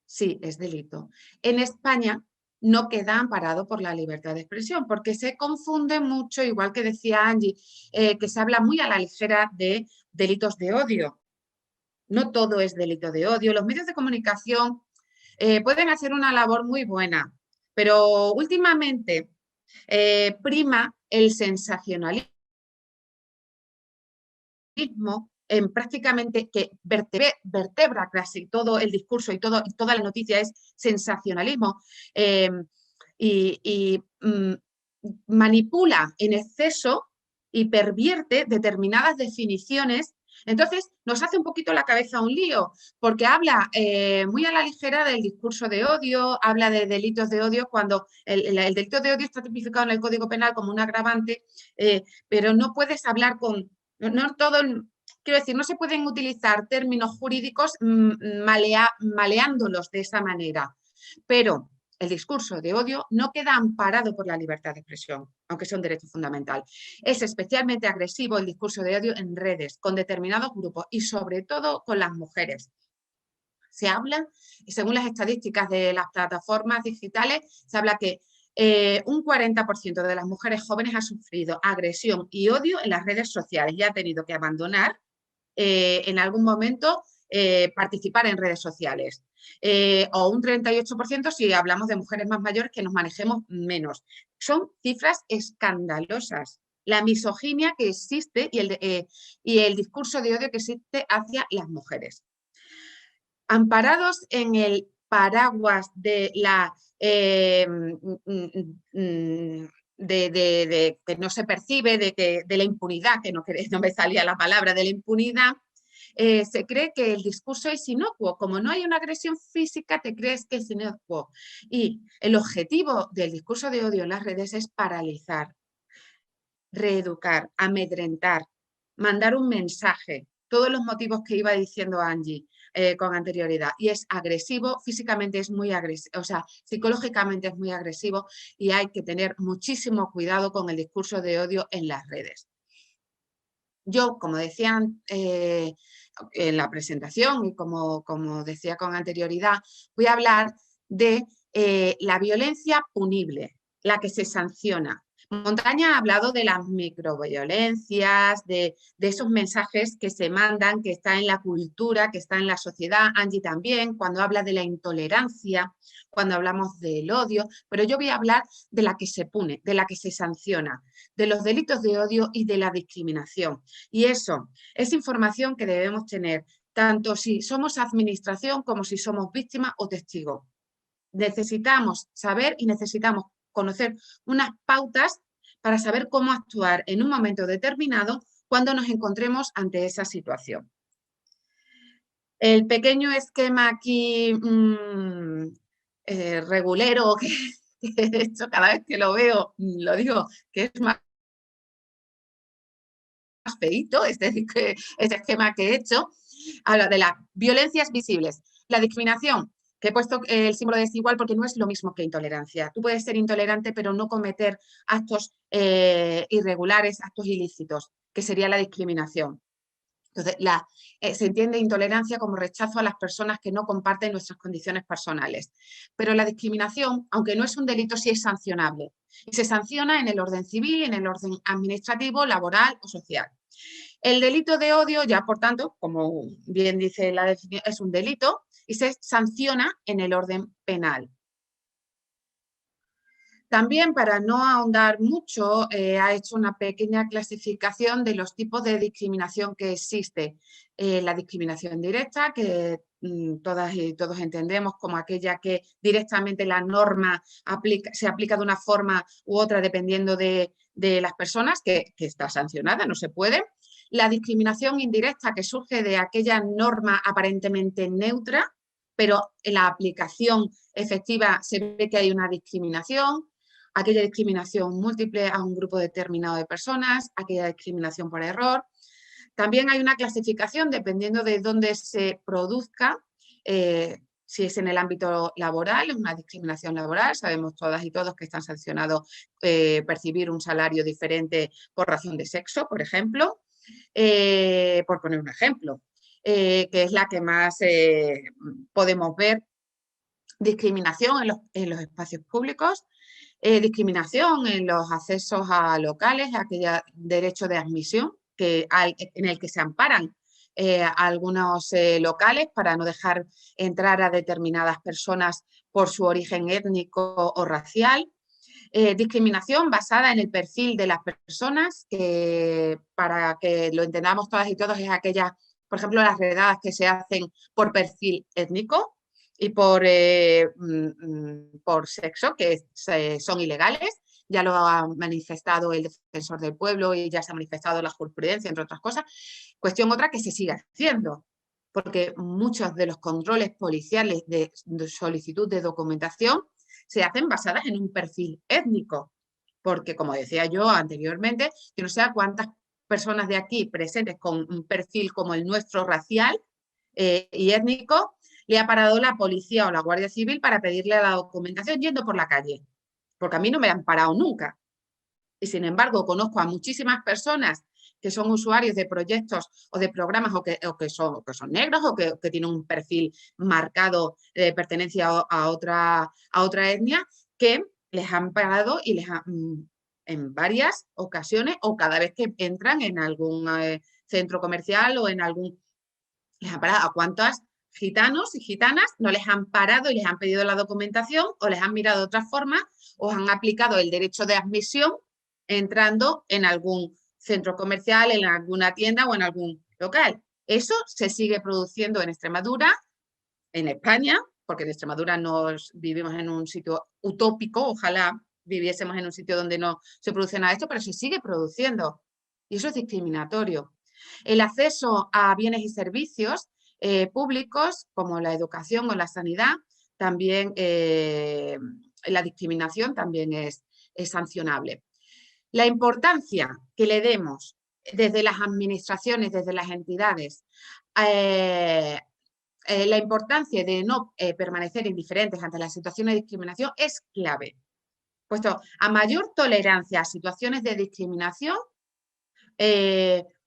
[SPEAKER 7] sí es delito. En España no queda amparado por la libertad de expresión, porque se confunde mucho, igual que decía Angie, que se habla muy a la ligera de delitos de odio. No todo es delito de odio. Los medios de comunicación pueden hacer una labor muy buena, pero últimamente prima el sensacionalismo en prácticamente que vertebra casi todo el discurso y toda la noticia es sensacionalismo y manipula en exceso y pervierte determinadas definiciones. Entonces nos hace un poquito la cabeza un lío, porque habla muy a la ligera del discurso de odio, habla de delitos de odio cuando el delito de odio está tipificado en el Código Penal como un agravante, pero no puedes hablar con... No todo, quiero decir, no se pueden utilizar términos jurídicos maleándolos de esa manera, pero el discurso de odio no queda amparado por la libertad de expresión, aunque sea un derecho fundamental. Es especialmente agresivo el discurso de odio en redes, con determinados grupos y sobre todo con las mujeres. Se habla, según las estadísticas de las plataformas digitales, se habla que un 40% de las mujeres jóvenes ha sufrido agresión y odio en las redes sociales y ha tenido que abandonar en algún momento participar en redes sociales. O un 38% si hablamos de mujeres más mayores que nos manejemos menos. Son cifras escandalosas. La misoginia que existe y el discurso de odio que existe hacia las mujeres. Amparados en el paraguas de la... que no se percibe, de la impunidad, que no me salía la palabra, de la impunidad, se cree que el discurso es inocuo. Como no hay una agresión física, te crees que es inocuo. Y el objetivo del discurso de odio en las redes es paralizar, reeducar, amedrentar, mandar un mensaje, todos los motivos que iba diciendo Angie con anterioridad, y es agresivo, físicamente es muy agresivo, o sea, psicológicamente es muy agresivo y hay que tener muchísimo cuidado con el discurso de odio en las redes. Yo, como decían en la presentación y como decía con anterioridad, voy a hablar de la violencia punible, la que se sanciona. Montaña ha hablado de las microviolencias, de esos mensajes que se mandan, que está en la cultura, que está en la sociedad. Angie también, cuando habla de la intolerancia, cuando hablamos del odio, pero yo voy a hablar de la que se pune, de la que se sanciona, de los delitos de odio y de la discriminación. Y eso es información que debemos tener, tanto si somos administración como si somos víctima o testigo. Necesitamos saber y necesitamos conocer unas pautas para saber cómo actuar en un momento determinado cuando nos encontremos ante esa situación. El pequeño esquema aquí regulero que he hecho, cada vez que lo veo, lo digo, que es más feíto, este esquema que he hecho, habla de las violencias visibles. La discriminación, que he puesto el símbolo de desigual porque no es lo mismo que intolerancia. Tú puedes ser intolerante pero no cometer actos irregulares, actos ilícitos, que sería la discriminación. Entonces, se entiende intolerancia como rechazo a las personas que no comparten nuestras condiciones personales. Pero la discriminación, aunque no es un delito, sí es sancionable. Y se sanciona en el orden civil, en el orden administrativo, laboral o social. El delito de odio, ya por tanto, como bien dice la definición, es un delito y se sanciona en el orden penal. También, para no ahondar mucho, ha hecho una pequeña clasificación de los tipos de discriminación que existe. La discriminación directa, que todas y todos entendemos como aquella que directamente la norma se aplica de una forma u otra dependiendo de las personas, que está sancionada, no se puede. La discriminación indirecta, que surge de aquella norma aparentemente neutra, pero en la aplicación efectiva se ve que hay una discriminación. Aquella discriminación múltiple a un grupo determinado de personas, aquella discriminación por error. También hay una clasificación dependiendo de dónde se produzca, si es en el ámbito laboral, es una discriminación laboral, sabemos todas y todos que están sancionados percibir un salario diferente por razón de sexo, por ejemplo, por poner un ejemplo, que es la que más podemos ver. Discriminación en los espacios públicos, discriminación en los accesos a locales, aquel derecho de admisión en el que se amparan algunos locales para no dejar entrar a determinadas personas por su origen étnico o racial. Discriminación basada en el perfil de las personas, que para que lo entendamos todas y todos es aquella, por ejemplo, las redadas que se hacen por perfil étnico y por sexo, que son ilegales. Ya lo ha manifestado el defensor del pueblo y ya se ha manifestado la jurisprudencia, entre otras cosas. Cuestión otra que se sigue haciendo, porque muchos de los controles policiales de solicitud de documentación se hacen basadas en un perfil étnico, porque como decía yo anteriormente, yo no sé a cuántas personas de aquí presentes con un perfil como el nuestro racial y étnico le ha parado la policía o la Guardia Civil para pedirle la documentación yendo por la calle, porque a mí no me han parado nunca. Y sin embargo, conozco a muchísimas personas que son usuarios de proyectos o de programas o que son negros o que tienen un perfil marcado de pertenencia a otra etnia, que les han parado y en varias ocasiones o cada vez que entran en algún centro comercial o en algún... Les han parado. ¿A cuántas gitanos y gitanas no les han parado y les han pedido la documentación o les han mirado de otra forma o han aplicado el derecho de admisión entrando en algún centro comercial, en alguna tienda o en algún local? Eso se sigue produciendo en Extremadura, en España, porque en Extremadura vivimos en un sitio utópico, ojalá viviésemos en un sitio donde no se produce nada de esto, pero se sigue produciendo y eso es discriminatorio. El acceso a bienes y servicios públicos, como la educación o la sanidad, también la discriminación también es sancionable. La importancia que le demos desde las administraciones, desde las entidades, la importancia de no permanecer indiferentes ante las situaciones de discriminación es clave. Puesto a mayor tolerancia a situaciones de discriminación,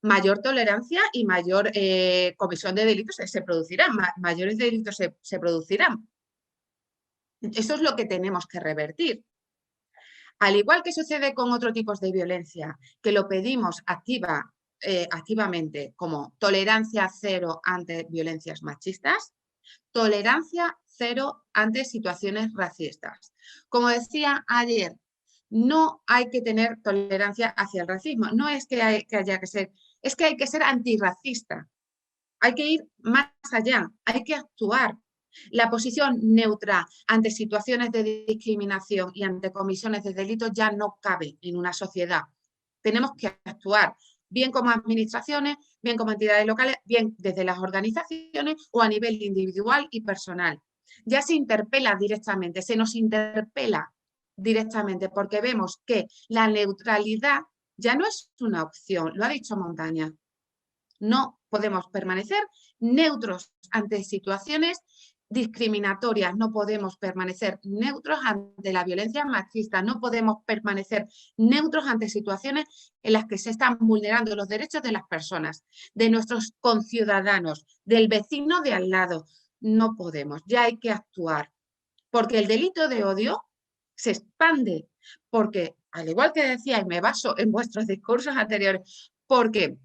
[SPEAKER 7] mayor tolerancia y mayor comisión de delitos se producirán, mayores delitos se producirán. Eso es lo que tenemos que revertir. Al igual que sucede con otros tipos de violencia, que lo pedimos activamente como tolerancia cero ante violencias machistas, tolerancia cero ante situaciones racistas. Como decía ayer, no hay que tener tolerancia hacia el racismo, no es que haya que ser, es que hay que ser antirracista, hay que ir más allá, hay que actuar. La posición neutra ante situaciones de discriminación y ante comisiones de delitos ya no cabe en una sociedad. Tenemos que actuar bien como administraciones, bien como entidades locales, bien desde las organizaciones o a nivel individual y personal. Ya se interpela directamente, se nos interpela directamente porque vemos que la neutralidad ya no es una opción, lo ha dicho Montaña. No podemos permanecer neutros ante situaciones discriminatorias, no podemos permanecer neutros ante la violencia machista, no podemos permanecer neutros ante situaciones en las que se están vulnerando los derechos de las personas, de nuestros conciudadanos, del vecino de al lado. No podemos, ya hay que actuar, porque el delito de odio se expande, porque, al igual que decía, y me baso en vuestros discursos anteriores, porque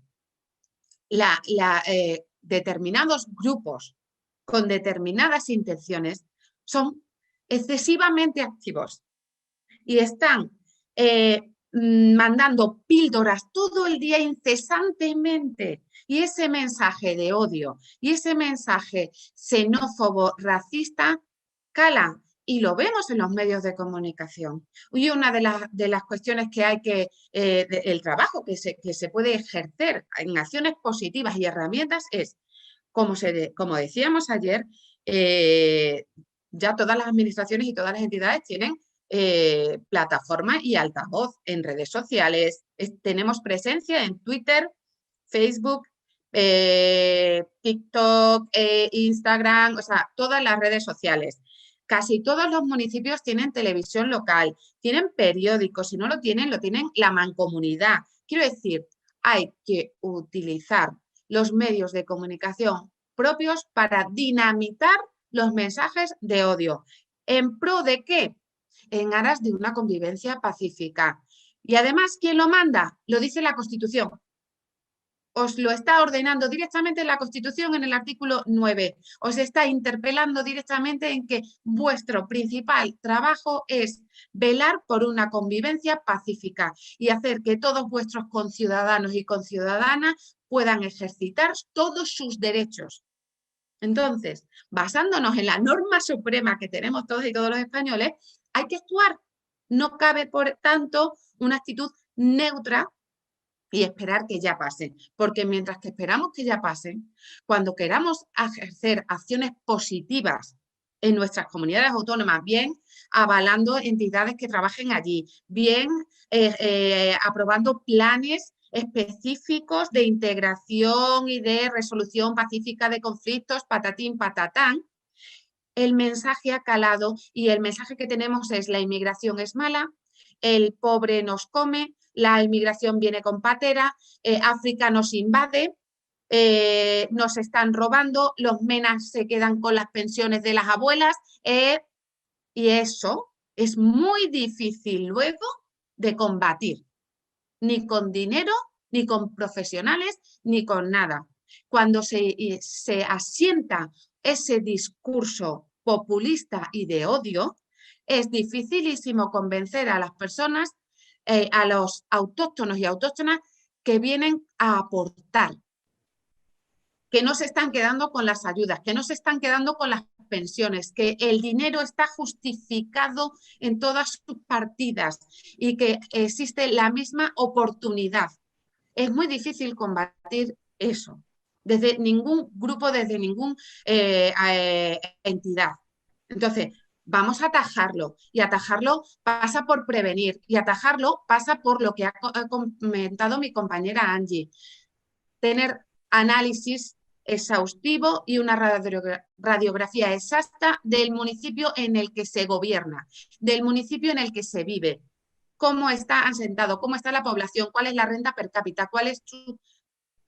[SPEAKER 7] determinados grupos con determinadas intenciones son excesivamente activos y están mandando píldoras todo el día incesantemente, y ese mensaje de odio y ese mensaje xenófobo, racista, cala. Y lo vemos en los medios de comunicación. Y una de las cuestiones que hay que, el trabajo que se puede ejercer en acciones positivas y herramientas es, como decíamos ayer, ya todas las administraciones y todas las entidades tienen plataforma y altavoz en redes sociales. Tenemos presencia en Twitter, Facebook, TikTok, Instagram, o sea, todas las redes sociales. Casi todos los municipios tienen televisión local, tienen periódicos, si no lo tienen la mancomunidad. Quiero decir, hay que utilizar los medios de comunicación propios para dinamitar los mensajes de odio. ¿En pro de qué? En aras de una convivencia pacífica. Y además, ¿quién lo manda? Lo dice la Constitución. Os lo está ordenando directamente la Constitución en el artículo 9. Os está interpelando directamente en que vuestro principal trabajo es velar por una convivencia pacífica y hacer que todos vuestros conciudadanos y conciudadanas puedan ejercitar todos sus derechos. Entonces, basándonos en la norma suprema que tenemos todos y todos los españoles, hay que actuar. No cabe, por tanto, una actitud neutra y esperar que ya pasen, porque mientras que esperamos que ya pasen, cuando queramos ejercer acciones positivas en nuestras comunidades autónomas, bien avalando entidades que trabajen allí, bien aprobando planes específicos de integración y de resolución pacífica de conflictos, patatín, patatán, el mensaje ha calado y el mensaje que tenemos es: la inmigración es mala, el pobre nos come, la inmigración viene con patera, África nos invade, nos están robando, los menas se quedan con las pensiones de las abuelas, y eso es muy difícil luego de combatir, ni con dinero, ni con profesionales, ni con nada. Cuando se asienta ese discurso populista y de odio, es dificilísimo convencer a las personas, a los autóctonos y autóctonas que vienen a aportar, que no se están quedando con las ayudas, que no se están quedando con las pensiones, que el dinero está justificado en todas sus partidas y que existe la misma oportunidad. Es muy difícil combatir eso desde ningún grupo, desde ninguna entidad. Entonces, vamos a atajarlo, y atajarlo pasa por prevenir, y atajarlo pasa por lo que ha comentado mi compañera Angie: tener análisis exhaustivo y una radiografía exacta del municipio en el que se gobierna, del municipio en el que se vive, cómo está asentado, cómo está la población, cuál es la renta per cápita,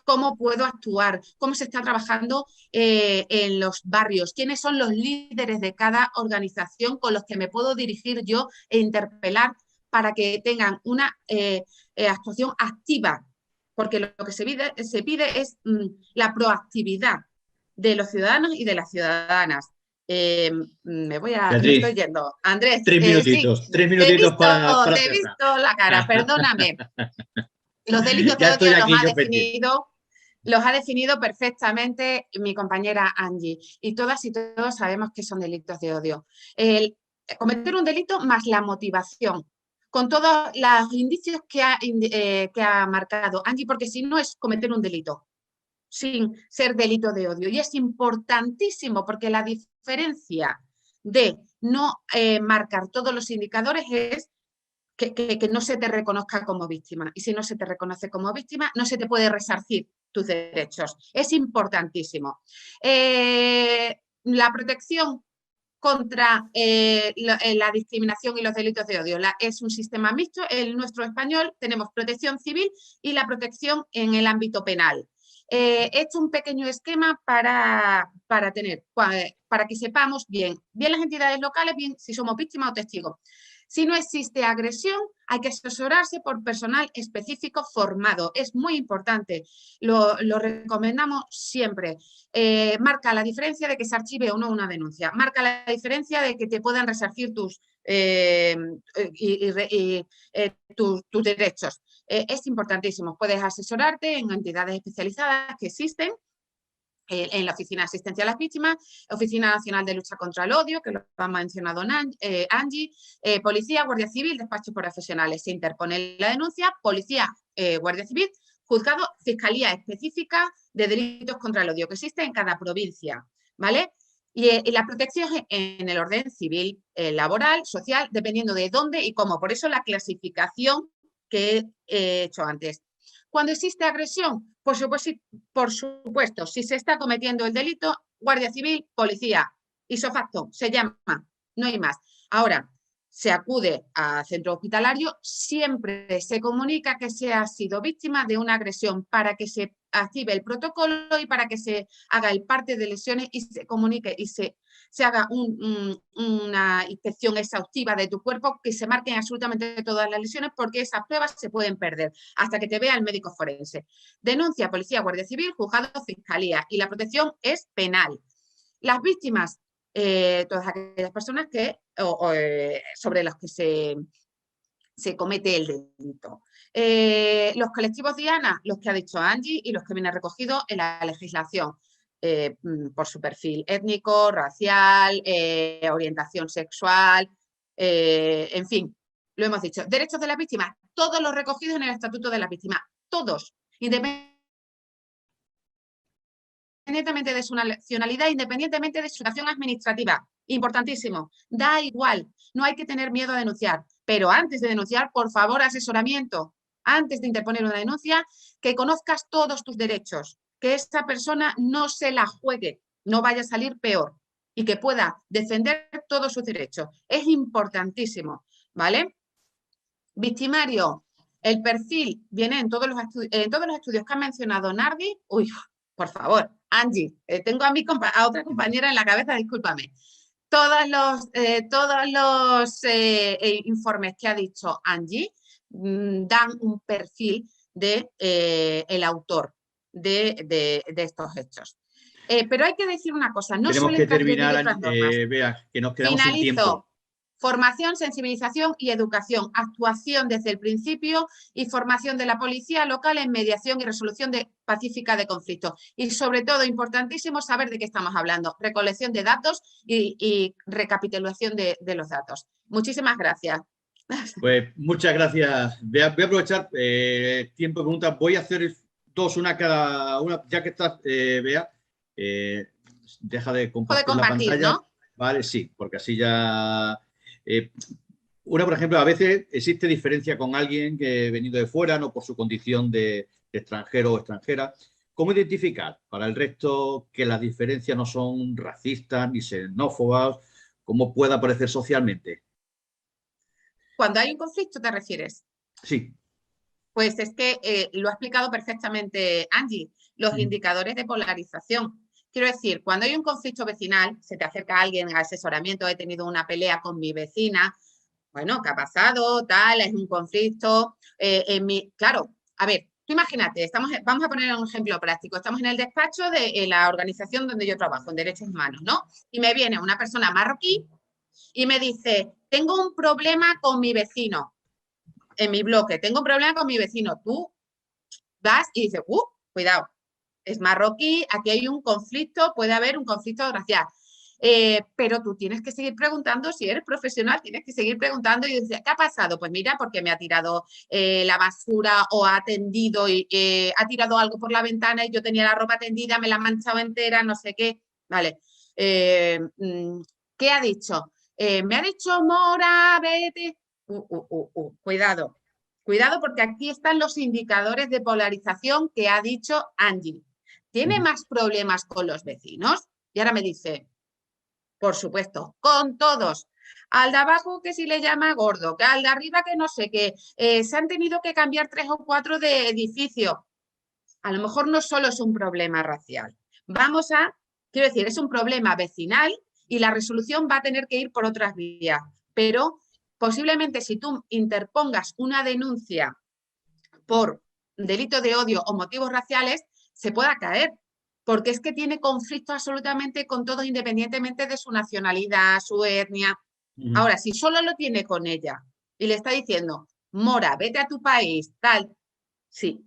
[SPEAKER 7] cómo puedo actuar, cómo se está trabajando en los barrios, quiénes son los líderes de cada organización con los que me puedo dirigir yo e interpelar para que tengan una actuación activa, porque lo que se pide es la proactividad de los ciudadanos y de las ciudadanas. Me estoy yendo. Andrés,
[SPEAKER 1] 3 minutitos,
[SPEAKER 7] sí,
[SPEAKER 1] 3 minutitos para
[SPEAKER 7] te he visto la cara, perdóname. Los delitos de odio los ha definido perfectamente mi compañera Angie, y todas y todos sabemos que son delitos de odio. El cometer un delito más la motivación, con todos los indicios que ha marcado Angie, porque si no es cometer un delito, sin ser delito de odio. Y es importantísimo porque la diferencia de no marcar todos los indicadores es que no se te reconozca como víctima. Y si no se te reconoce como víctima, no se te puede resarcir tus derechos. Es importantísimo. La protección contra la discriminación y los delitos de odio. Es un sistema mixto. En nuestro español tenemos protección civil y la protección en el ámbito penal. He hecho un pequeño esquema para que sepamos bien las entidades locales, bien si somos víctimas o testigos. Si no existe agresión, hay que asesorarse por personal específico formado. Es muy importante, lo recomendamos siempre. Marca la diferencia de que se archive o no una denuncia. Marca la diferencia de que te puedan resarcir tus derechos. Es importantísimo. Puedes asesorarte en entidades especializadas que existen, en la Oficina de Asistencia a las Víctimas, Oficina Nacional de Lucha contra el Odio, que lo ha mencionado Angie, Policía, Guardia Civil, despachos profesionales. Se interpone la denuncia, Policía, Guardia Civil, Juzgado, Fiscalía específica de delitos contra el odio, que existe en cada provincia, ¿vale? Y la protección en el orden civil, laboral, social, dependiendo de dónde y cómo. Por eso la clasificación que he hecho antes. Cuando existe agresión, por supuesto, si se está cometiendo el delito, Guardia Civil, Policía, ipso facto, se llama, no hay más. Ahora, se acude a centro hospitalario, siempre se comunica que se ha sido víctima de una agresión para que se active el protocolo y para que se haga el parte de lesiones y se comunique y se haga una inspección exhaustiva de tu cuerpo, que se marquen absolutamente todas las lesiones, porque esas pruebas se pueden perder hasta que te vea el médico forense. Denuncia, Policía, Guardia Civil, Juzgado, Fiscalía, y la protección es penal. Las víctimas, todas aquellas personas sobre las que se comete el delito. Los colectivos diana, los que ha dicho Angie y los que viene recogido en la legislación, por su perfil étnico, racial, orientación sexual, en fin, lo hemos dicho. Derechos de las víctimas, todos los recogidos en el Estatuto de las Víctimas, todos, independientemente de su nacionalidad, independientemente de su situación administrativa. Importantísimo, da igual, no hay que tener miedo a denunciar, pero antes de denunciar, por favor, asesoramiento. Antes de interponer una denuncia, que conozcas todos tus derechos, que esta persona no se la juegue, no vaya a salir peor y que pueda defender todos sus derechos. Es importantísimo, ¿vale? Victimario, el perfil viene en todos los estudios que ha mencionado Nardi. Uy, por favor, Angie, tengo a otra compañera en la cabeza, discúlpame. Todos los informes que ha dicho Angie dan un perfil de el autor de estos hechos. Pero hay que decir una cosa, no
[SPEAKER 1] tenemos que terminar, Bea, que nos quedamos sin tiempo.
[SPEAKER 7] Formación, sensibilización y educación, actuación desde el principio y formación de la policía local en mediación y resolución pacífica de conflictos. Y sobre todo, importantísimo saber de qué estamos hablando, recolección de datos y recapitulación de los datos. Muchísimas gracias.
[SPEAKER 1] Pues muchas gracias. Voy a aprovechar tiempo de preguntas. Voy a hacer dos, una cada una, ya que estás, Bea. Deja de compartir la pantalla. ¿No? Vale, sí, porque así ya... una, por ejemplo, a veces existe diferencia con alguien que ha venido de fuera, no por su condición de extranjero o extranjera. ¿Cómo identificar para el resto que las diferencias no son racistas ni xenófobas? ¿Cómo puede aparecer socialmente?
[SPEAKER 7] Cuando hay un conflicto, ¿te refieres?
[SPEAKER 1] Sí.
[SPEAKER 7] Pues es que lo ha explicado perfectamente Angie, los indicadores de polarización. Quiero decir, cuando hay un conflicto vecinal, se te acerca alguien a asesoramiento, he tenido una pelea con mi vecina, bueno, ¿qué ha pasado? Tal, es un conflicto. Claro, a ver, tú imagínate, vamos a poner un ejemplo práctico, estamos en el despacho de la organización donde yo trabajo, en Derechos Humanos, ¿no? Y me viene una persona marroquí y me dice, tengo un problema con mi vecino, en mi bloque, tengo un problema con mi vecino. Tú vas y dices, cuidado. Es marroquí, aquí hay un conflicto, puede haber un conflicto racial. pero tú tienes que seguir preguntando, si eres profesional, tienes que seguir preguntando y decir, ¿qué ha pasado? Pues mira, porque me ha tirado la basura o ha tendido y ha tirado algo por la ventana y yo tenía la ropa tendida, me la ha manchado entera, no sé qué. Vale. ¿Qué ha dicho? Me ha dicho, Mora, vete. Cuidado. Cuidado, porque aquí están los indicadores de polarización que ha dicho Angie. ¿Tiene más problemas con los vecinos? Y ahora me dice, por supuesto, con todos. Al de abajo que si le llama gordo, que al de arriba que no sé qué, se han tenido que cambiar 3 o 4 de edificio. A lo mejor no solo es un problema racial. Quiero decir, es un problema vecinal y la resolución va a tener que ir por otras vías. Pero posiblemente si tú interpongas una denuncia por delito de odio o motivos raciales, se pueda caer, porque es que tiene conflicto absolutamente con todos, independientemente de su nacionalidad, su etnia. Ahora, si solo lo tiene con ella y le está diciendo, Mora, vete a tu país, tal, sí.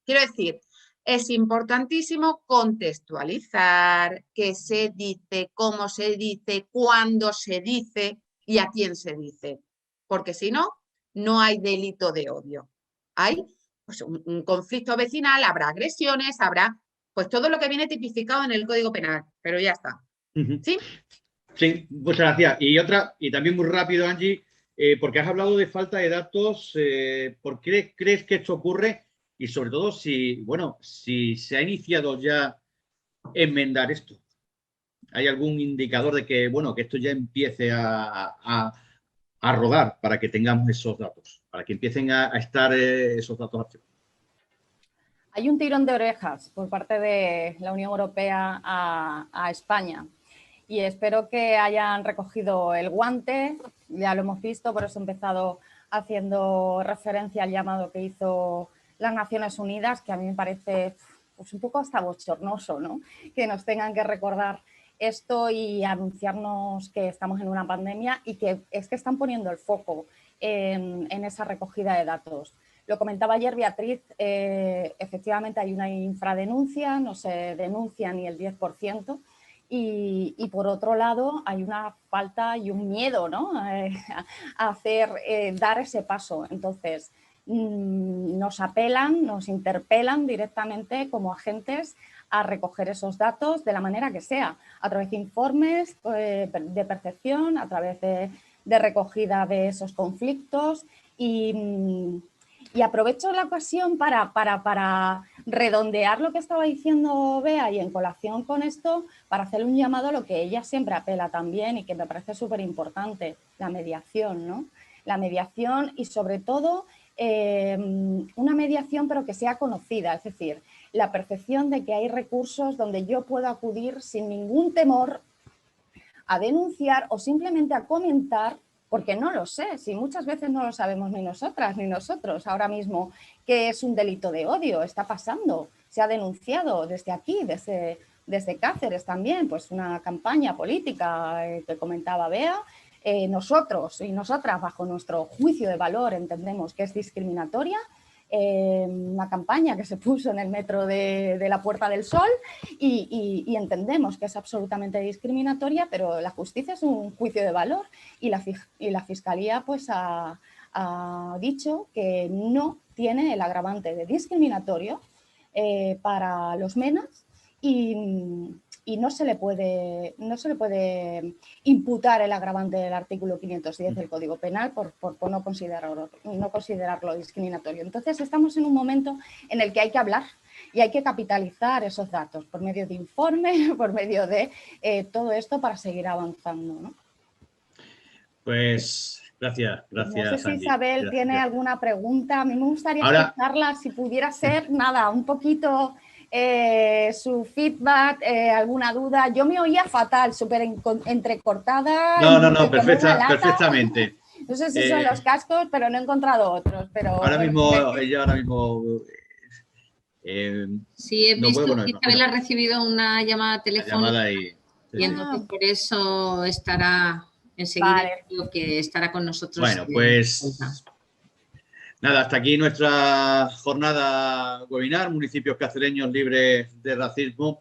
[SPEAKER 7] Quiero decir, es importantísimo contextualizar qué se dice, cómo se dice, cuándo se dice y a quién se dice, porque si no, no hay delito de odio. Hay pues, un conflicto vecinal, habrá agresiones, habrá pues todo lo que viene tipificado en el Código Penal, pero ya está. ¿Sí?
[SPEAKER 1] Sí, muchas gracias. Y también muy rápido, Angie, porque has hablado de falta de datos, ¿por qué crees que esto ocurre? Y sobre todo, si se ha iniciado ya enmendar esto. ¿Hay algún indicador de que, que esto ya empiece a rodar para que tengamos esos datos, para que empiecen a estar esos datos activos?
[SPEAKER 6] Hay un tirón de orejas por parte de la Unión Europea a España y espero que hayan recogido el guante. Ya lo hemos visto, por eso he empezado haciendo referencia al llamado que hizo las Naciones Unidas, que a mí me parece pues, un poco hasta bochornoso, ¿no? Que nos tengan que recordar esto y anunciarnos que estamos en una pandemia y que es que están poniendo el foco en esa recogida de datos. Lo comentaba ayer Beatriz, efectivamente hay una infradenuncia, no se denuncia ni el 10%, y por otro lado hay una falta y un miedo, ¿no? a dar ese paso. Entonces, nos apelan, nos interpelan directamente como agentes a recoger esos datos de la manera que sea, a través de informes de percepción, a través de recogida de esos conflictos y aprovecho la ocasión para redondear lo que estaba diciendo Bea y en colación con esto, para hacer un llamado a lo que ella siempre apela también y que me parece súper importante, la mediación, ¿no? La mediación y sobre todo una mediación pero que sea conocida, es decir, la percepción de que hay recursos donde yo puedo acudir sin ningún temor a denunciar o simplemente a comentar, porque no lo sé, si muchas veces no lo sabemos ni nosotras ni nosotros ahora mismo que es un delito de odio, está pasando, se ha denunciado desde aquí, desde Cáceres también, pues una campaña política que comentaba Bea. Nosotros y nosotras, bajo nuestro juicio de valor, entendemos que es discriminatoria, una campaña que se puso en el metro de la Puerta del Sol y entendemos que es absolutamente discriminatoria, pero la justicia es un juicio de valor y la Fiscalía pues ha dicho que no tiene el agravante de discriminatorio para los MENAs y no se le puede imputar el agravante del artículo 510 del Código Penal por no considerarlo discriminatorio. Entonces, estamos en un momento en el que hay que hablar y hay que capitalizar esos datos por medio de informes, por medio de todo esto para seguir avanzando, ¿no?
[SPEAKER 1] Pues gracias.
[SPEAKER 6] No sé si
[SPEAKER 1] Angie.
[SPEAKER 6] Isabel tiene alguna pregunta. A mí me gustaría escucharla, si pudiera ser, nada, un poquito... su feedback, alguna duda. Yo me oía fatal, súper entrecortada.
[SPEAKER 1] No, perfectamente.
[SPEAKER 6] No sé si son los cascos, pero no he encontrado otros. Pero
[SPEAKER 1] ahora mismo.
[SPEAKER 2] Sí, he visto que Isabel ha recibido una llamada telefónica y entonces por eso estará enseguida, creo que estará con nosotros.
[SPEAKER 1] Bueno, pues... Nada, hasta aquí nuestra jornada webinar, Municipios Cacereños Libres de Racismo.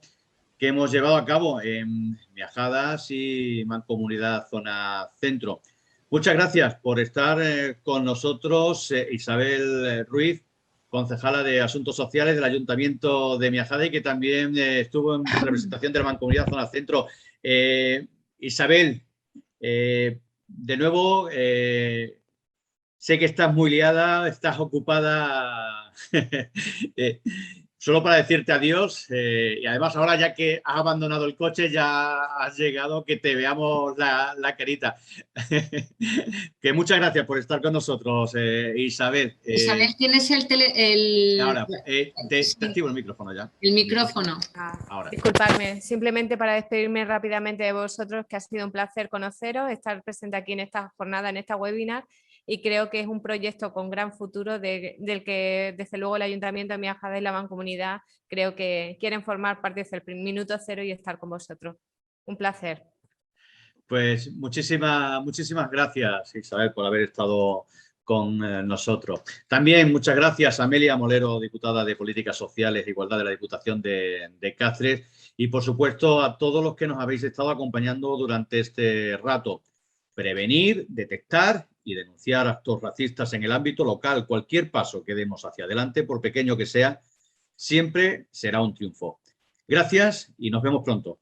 [SPEAKER 1] que hemos llevado a cabo en Miajadas y Mancomunidad Zona Centro. Muchas gracias por estar con nosotros, Isabel Ruiz, concejala de Asuntos Sociales del Ayuntamiento de Miajadas y que también estuvo en representación de la Mancomunidad Zona Centro. Isabel, de nuevo, sé que estás muy liada, estás ocupada. Solo para decirte adiós y además ahora ya que has abandonado el coche ya has llegado, que te veamos la carita. Que muchas gracias por estar con nosotros, Isabel.
[SPEAKER 2] Isabel, tienes
[SPEAKER 1] Ahora, te activo el micrófono ya.
[SPEAKER 2] El micrófono.
[SPEAKER 1] Ahora.
[SPEAKER 4] Disculpadme, simplemente para despedirme rápidamente de vosotros, que ha sido un placer conoceros, estar presente aquí en esta jornada, en esta webinar, y creo que es un proyecto con gran futuro del que desde luego el Ayuntamiento de Miajadas y la Mancomunidad creo que quieren formar parte desde el minuto cero y estar con vosotros. Un placer.
[SPEAKER 1] Pues muchísimas gracias, Isabel, por haber estado con nosotros. También muchas gracias a Amelia Molero, diputada de Políticas Sociales e Igualdad de la Diputación de Cáceres, y por supuesto a todos los que nos habéis estado acompañando durante este rato. Prevenir, detectar y denunciar actos racistas en el ámbito local. Cualquier paso que demos hacia adelante, por pequeño que sea, siempre será un triunfo. Gracias y nos vemos pronto.